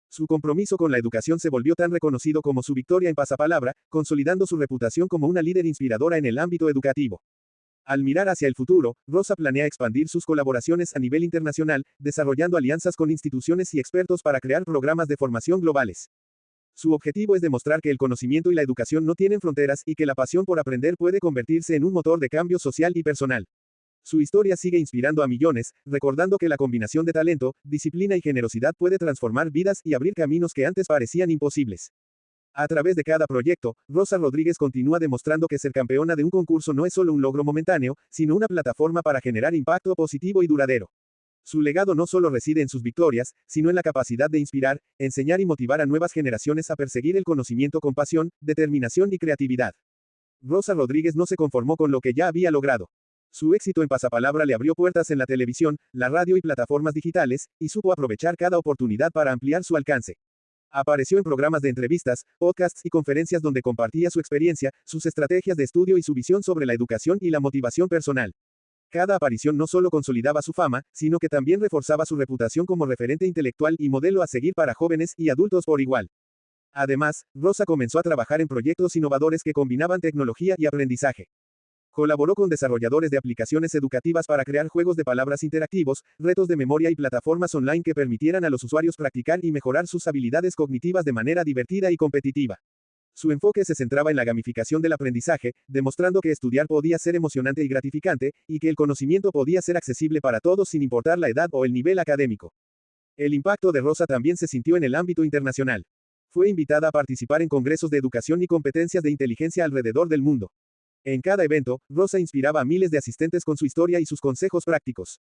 Su compromiso con la educación se volvió tan reconocido como su victoria en pasapalabra, consolidando su reputación como una líder inspiradora en el ámbito educativo. Al mirar hacia el futuro, Rosa planea expandir sus colaboraciones a nivel internacional, desarrollando alianzas con instituciones y expertos para crear programas de formación globales. Su objetivo es demostrar que el conocimiento y la educación no tienen fronteras y que la pasión por aprender puede convertirse en un motor de cambio social y personal. Su historia sigue inspirando a millones, recordando que la combinación de talento, disciplina y generosidad puede transformar vidas y abrir caminos que antes parecían imposibles. A través de cada proyecto, Rosa Rodríguez continúa demostrando que ser campeona de un concurso no es solo un logro momentáneo, sino una plataforma para generar impacto positivo y duradero. Su legado no solo reside en sus victorias, sino en la capacidad de inspirar, enseñar y motivar a nuevas generaciones a perseguir el conocimiento con pasión, determinación y creatividad. Rosa Rodríguez no se conformó con lo que ya había logrado. Su éxito en pasapalabra le abrió puertas en la televisión, la radio y plataformas digitales, y supo aprovechar cada oportunidad para ampliar su alcance. Apareció en programas de entrevistas, podcasts y conferencias donde compartía su experiencia, sus estrategias de estudio y su visión sobre la educación y la motivación personal. Cada aparición no solo consolidaba su fama, sino que también reforzaba su reputación como referente intelectual y modelo a seguir para jóvenes y adultos por igual. Además, Rosa comenzó a trabajar en proyectos innovadores que combinaban tecnología y aprendizaje. Colaboró con desarrolladores de aplicaciones educativas para crear juegos de palabras interactivos, retos de memoria y plataformas online que permitieran a los usuarios practicar y mejorar sus habilidades cognitivas de manera divertida y competitiva. Su enfoque se centraba en la gamificación del aprendizaje, demostrando que estudiar podía ser emocionante y gratificante, y que el conocimiento podía ser accesible para todos sin importar la edad o el nivel académico. El impacto de Rosa también se sintió en el ámbito internacional. Fue invitada a participar en congresos de educación y competencias de inteligencia alrededor del mundo. En cada evento, Rosa inspiraba a miles de asistentes con su historia y sus consejos prácticos.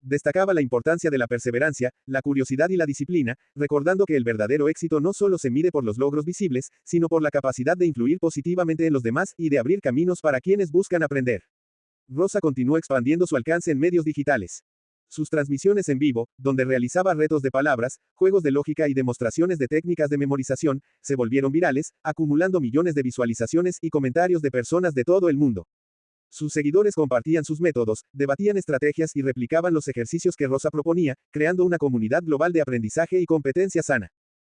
Destacaba la importancia de la perseverancia, la curiosidad y la disciplina, recordando que el verdadero éxito no solo se mide por los logros visibles, sino por la capacidad de influir positivamente en los demás y de abrir caminos para quienes buscan aprender. Rosa continuó expandiendo su alcance en medios digitales. Sus transmisiones en vivo, donde realizaba retos de palabras, juegos de lógica y demostraciones de técnicas de memorización, se volvieron virales, acumulando millones de visualizaciones y comentarios de personas de todo el mundo. Sus seguidores compartían sus métodos, debatían estrategias y replicaban los ejercicios que Rosa proponía, creando una comunidad global de aprendizaje y competencia sana.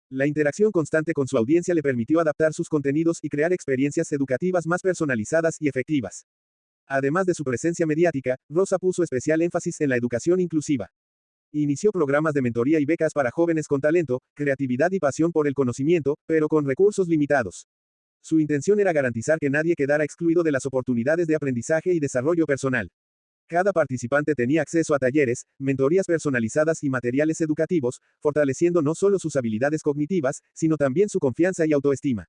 La interacción constante con su audiencia le permitió adaptar sus contenidos y crear experiencias educativas más personalizadas y efectivas. Además de su presencia mediática, Rosa puso especial énfasis en la educación inclusiva. Inició programas de mentoría y becas para jóvenes con talento, creatividad y pasión por el conocimiento, pero con recursos limitados. Su intención era garantizar que nadie quedara excluido de las oportunidades de aprendizaje y desarrollo personal. Cada participante tenía acceso a talleres, mentorías personalizadas y materiales educativos, fortaleciendo no solo sus habilidades cognitivas, sino también su confianza y autoestima.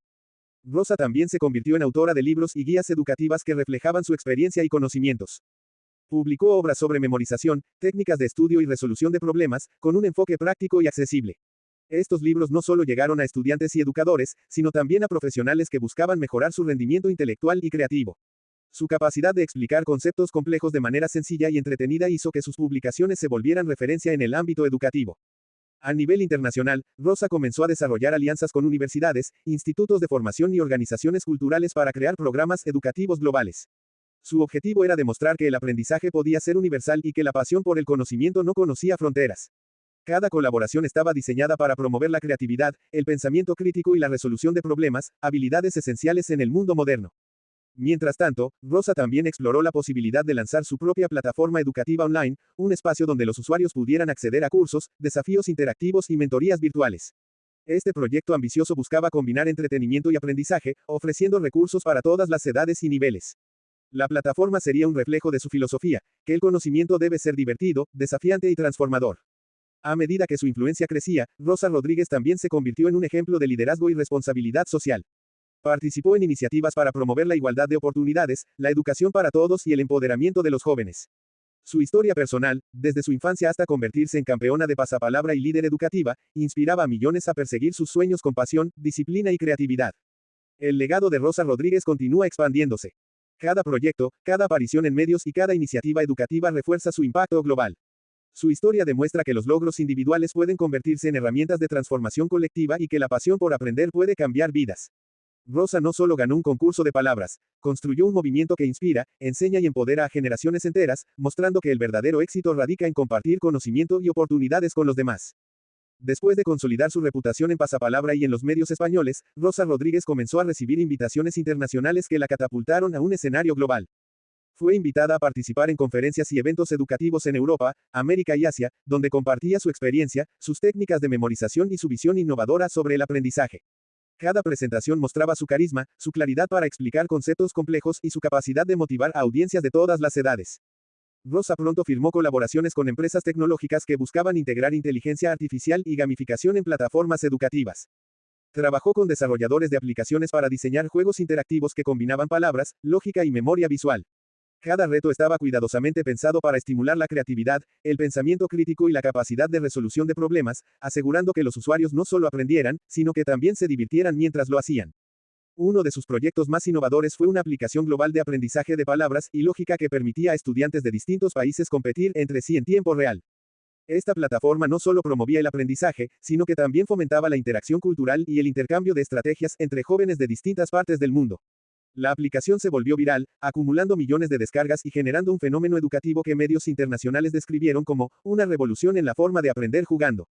Rosa también se convirtió en autora de libros y guías educativas que reflejaban su experiencia y conocimientos. Publicó obras sobre memorización, técnicas de estudio y resolución de problemas, con un enfoque práctico y accesible. Estos libros no solo llegaron a estudiantes y educadores, sino también a profesionales que buscaban mejorar su rendimiento intelectual y creativo. Su capacidad de explicar conceptos complejos de manera sencilla y entretenida hizo que sus publicaciones se volvieran referencia en el ámbito educativo. A nivel internacional, Rosa comenzó a desarrollar alianzas con universidades, institutos de formación y organizaciones culturales para crear programas educativos globales. Su objetivo era demostrar que el aprendizaje podía ser universal y que la pasión por el conocimiento no conocía fronteras. Cada colaboración estaba diseñada para promover la creatividad, el pensamiento crítico y la resolución de problemas, habilidades esenciales en el mundo moderno. Mientras tanto, Rosa también exploró la posibilidad de lanzar su propia plataforma educativa online, un espacio donde los usuarios pudieran acceder a cursos, desafíos interactivos y mentorías virtuales. Este proyecto ambicioso buscaba combinar entretenimiento y aprendizaje, ofreciendo recursos para todas las edades y niveles. La plataforma sería un reflejo de su filosofía, que el conocimiento debe ser divertido, desafiante y transformador. A medida que su influencia crecía, Rosa Rodríguez también se convirtió en un ejemplo de liderazgo y responsabilidad social. Participó en iniciativas para promover la igualdad de oportunidades, la educación para todos y el empoderamiento de los jóvenes. Su historia personal, desde su infancia hasta convertirse en campeona de pasapalabra y líder educativa, inspiraba a millones a perseguir sus sueños con pasión, disciplina y creatividad. El legado de Rosa Rodríguez continúa expandiéndose. Cada proyecto, cada aparición en medios y cada iniciativa educativa refuerza su impacto global. Su historia demuestra que los logros individuales pueden convertirse en herramientas de transformación colectiva y que la pasión por aprender puede cambiar vidas. Rosa no solo ganó un concurso de palabras, construyó un movimiento que inspira, enseña y empodera a generaciones enteras, mostrando que el verdadero éxito radica en compartir conocimiento y oportunidades con los demás. Después de consolidar su reputación en pasapalabra y en los medios españoles, Rosa Rodríguez comenzó a recibir invitaciones internacionales que la catapultaron a un escenario global. Fue invitada a participar en conferencias y eventos educativos en Europa, América y Asia, donde compartía su experiencia, sus técnicas de memorización y su visión innovadora sobre el aprendizaje. Cada presentación mostraba su carisma, su claridad para explicar conceptos complejos y su capacidad de motivar a audiencias de todas las edades. Rosa pronto firmó colaboraciones con empresas tecnológicas que buscaban integrar inteligencia artificial y gamificación en plataformas educativas. Trabajó con desarrolladores de aplicaciones para diseñar juegos interactivos que combinaban palabras, lógica y memoria visual. Cada reto estaba cuidadosamente pensado para estimular la creatividad, el pensamiento crítico y la capacidad de resolución de problemas, asegurando que los usuarios no solo aprendieran, sino que también se divirtieran mientras lo hacían. Uno de sus proyectos más innovadores fue una aplicación global de aprendizaje de palabras y lógica que permitía a estudiantes de distintos países competir entre sí en tiempo real. Esta plataforma no solo promovía el aprendizaje, sino que también fomentaba la interacción cultural y el intercambio de estrategias entre jóvenes de distintas partes del mundo. La aplicación se volvió viral, acumulando millones de descargas y generando un fenómeno educativo que medios internacionales describieron como una revolución en la forma de aprender jugando.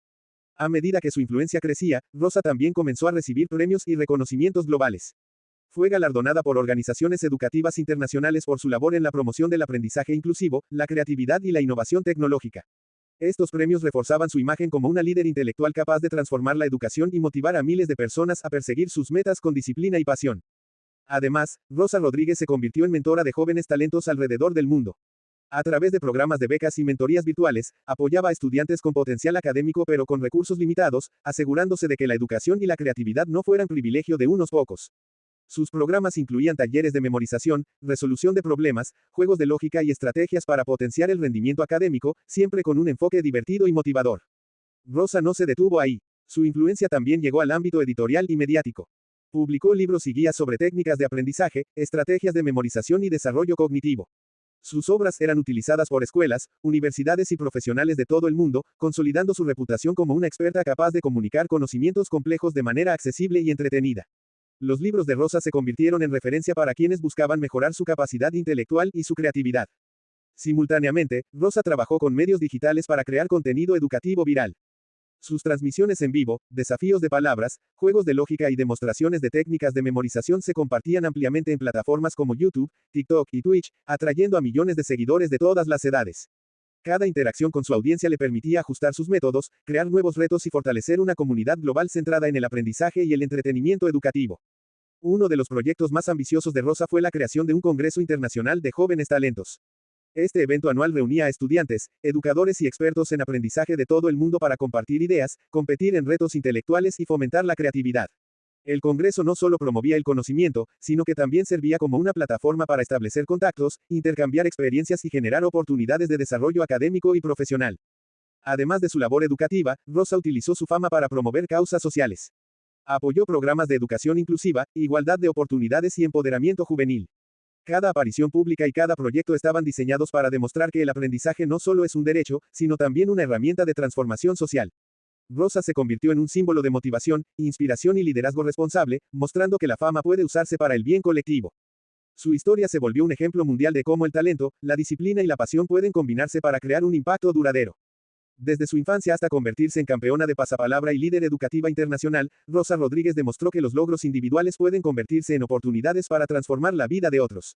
A medida que su influencia crecía, Rosa también comenzó a recibir premios y reconocimientos globales. Fue galardonada por organizaciones educativas internacionales por su labor en la promoción del aprendizaje inclusivo, la creatividad y la innovación tecnológica. Estos premios reforzaban su imagen como una líder intelectual capaz de transformar la educación y motivar a miles de personas a perseguir sus metas con disciplina y pasión. Además, Rosa Rodríguez se convirtió en mentora de jóvenes talentos alrededor del mundo. A través de programas de becas y mentorías virtuales, apoyaba a estudiantes con potencial académico pero con recursos limitados, asegurándose de que la educación y la creatividad no fueran privilegio de unos pocos. Sus programas incluían talleres de memorización, resolución de problemas, juegos de lógica y estrategias para potenciar el rendimiento académico, siempre con un enfoque divertido y motivador. Rosa no se detuvo ahí. Su influencia también llegó al ámbito editorial y mediático. Publicó libros y guías sobre técnicas de aprendizaje, estrategias de memorización y desarrollo cognitivo. Sus obras eran utilizadas por escuelas, universidades y profesionales de todo el mundo, consolidando su reputación como una experta capaz de comunicar conocimientos complejos de manera accesible y entretenida. Los libros de Rosa se convirtieron en referencia para quienes buscaban mejorar su capacidad intelectual y su creatividad. Simultáneamente, Rosa trabajó con medios digitales para crear contenido educativo viral. Sus transmisiones en vivo, desafíos de palabras, juegos de lógica y demostraciones de técnicas de memorización se compartían ampliamente en plataformas como YouTube, TikTok y Twitch, atrayendo a millones de seguidores de todas las edades. Cada interacción con su audiencia le permitía ajustar sus métodos, crear nuevos retos y fortalecer una comunidad global centrada en el aprendizaje y el entretenimiento educativo. Uno de los proyectos más ambiciosos de Rosa fue la creación de un Congreso Internacional de Jóvenes Talentos. Este evento anual reunía a estudiantes, educadores y expertos en aprendizaje de todo el mundo para compartir ideas, competir en retos intelectuales y fomentar la creatividad. El Congreso no solo promovía el conocimiento, sino que también servía como una plataforma para establecer contactos, intercambiar experiencias y generar oportunidades de desarrollo académico y profesional. Además de su labor educativa, Rosa utilizó su fama para promover causas sociales. Apoyó programas de educación inclusiva, igualdad de oportunidades y empoderamiento juvenil. Cada aparición pública y cada proyecto estaban diseñados para demostrar que el aprendizaje no solo es un derecho, sino también una herramienta de transformación social. Rosa se convirtió en un símbolo de motivación, inspiración y liderazgo responsable, mostrando que la fama puede usarse para el bien colectivo. Su historia se volvió un ejemplo mundial de cómo el talento, la disciplina y la pasión pueden combinarse para crear un impacto duradero. Desde su infancia hasta convertirse en campeona de pasapalabra y líder educativa internacional, Rosa Rodríguez demostró que los logros individuales pueden convertirse en oportunidades para transformar la vida de otros.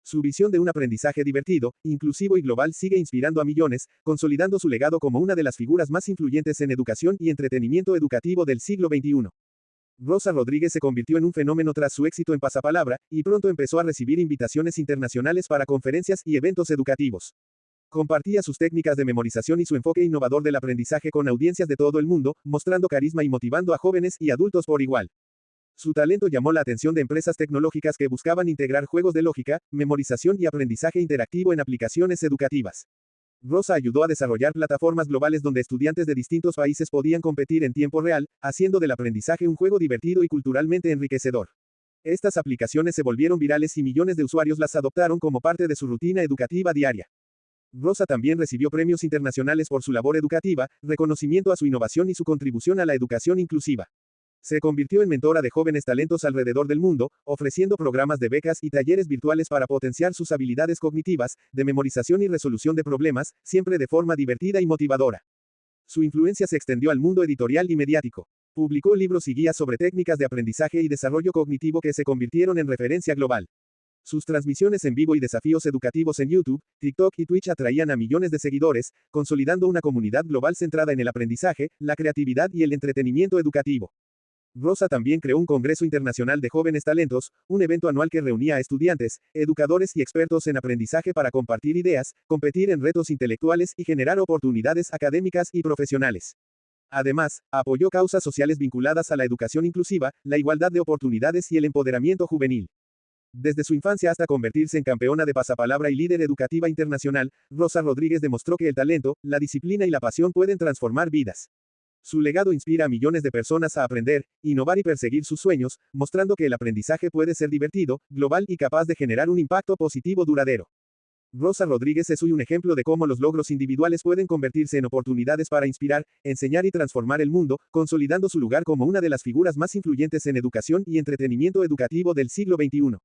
Su visión de un aprendizaje divertido, inclusivo y global sigue inspirando a millones, consolidando su legado como una de las figuras más influyentes en educación y entretenimiento educativo del siglo XXI. Rosa Rodríguez se convirtió en un fenómeno tras su éxito en pasapalabra, y pronto empezó a recibir invitaciones internacionales para conferencias y eventos educativos. Compartía sus técnicas de memorización y su enfoque innovador del aprendizaje con audiencias de todo el mundo, mostrando carisma y motivando a jóvenes y adultos por igual. Su talento llamó la atención de empresas tecnológicas que buscaban integrar juegos de lógica, memorización y aprendizaje interactivo en aplicaciones educativas. Rosa ayudó a desarrollar plataformas globales donde estudiantes de distintos países podían competir en tiempo real, haciendo del aprendizaje un juego divertido y culturalmente enriquecedor. Estas aplicaciones se volvieron virales y millones de usuarios las adoptaron como parte de su rutina educativa diaria. Rosa también recibió premios internacionales por su labor educativa, reconocimiento a su innovación y su contribución a la educación inclusiva. Se convirtió en mentora de jóvenes talentos alrededor del mundo, ofreciendo programas de becas y talleres virtuales para potenciar sus habilidades cognitivas, de memorización y resolución de problemas, siempre de forma divertida y motivadora. Su influencia se extendió al mundo editorial y mediático. Publicó libros y guías sobre técnicas de aprendizaje y desarrollo cognitivo que se convirtieron en referencia global. Sus transmisiones en vivo y desafíos educativos en YouTube, TikTok y Twitch atraían a millones de seguidores, consolidando una comunidad global centrada en el aprendizaje, la creatividad y el entretenimiento educativo. Rosa también creó un Congreso Internacional de Jóvenes Talentos, un evento anual que reunía a estudiantes, educadores y expertos en aprendizaje para compartir ideas, competir en retos intelectuales y generar oportunidades académicas y profesionales. Además, apoyó causas sociales vinculadas a la educación inclusiva, la igualdad de oportunidades y el empoderamiento juvenil. Desde su infancia hasta convertirse en campeona de pasapalabra y líder educativa internacional, Rosa Rodríguez demostró que el talento, la disciplina y la pasión pueden transformar vidas. Su legado inspira a millones de personas a aprender, innovar y perseguir sus sueños, mostrando que el aprendizaje puede ser divertido, global y capaz de generar un impacto positivo duradero. Rosa Rodríguez es hoy un ejemplo de cómo los logros individuales pueden convertirse en oportunidades para inspirar, enseñar y transformar el mundo, consolidando su lugar como una de las figuras más influyentes en educación y entretenimiento educativo del siglo XXI.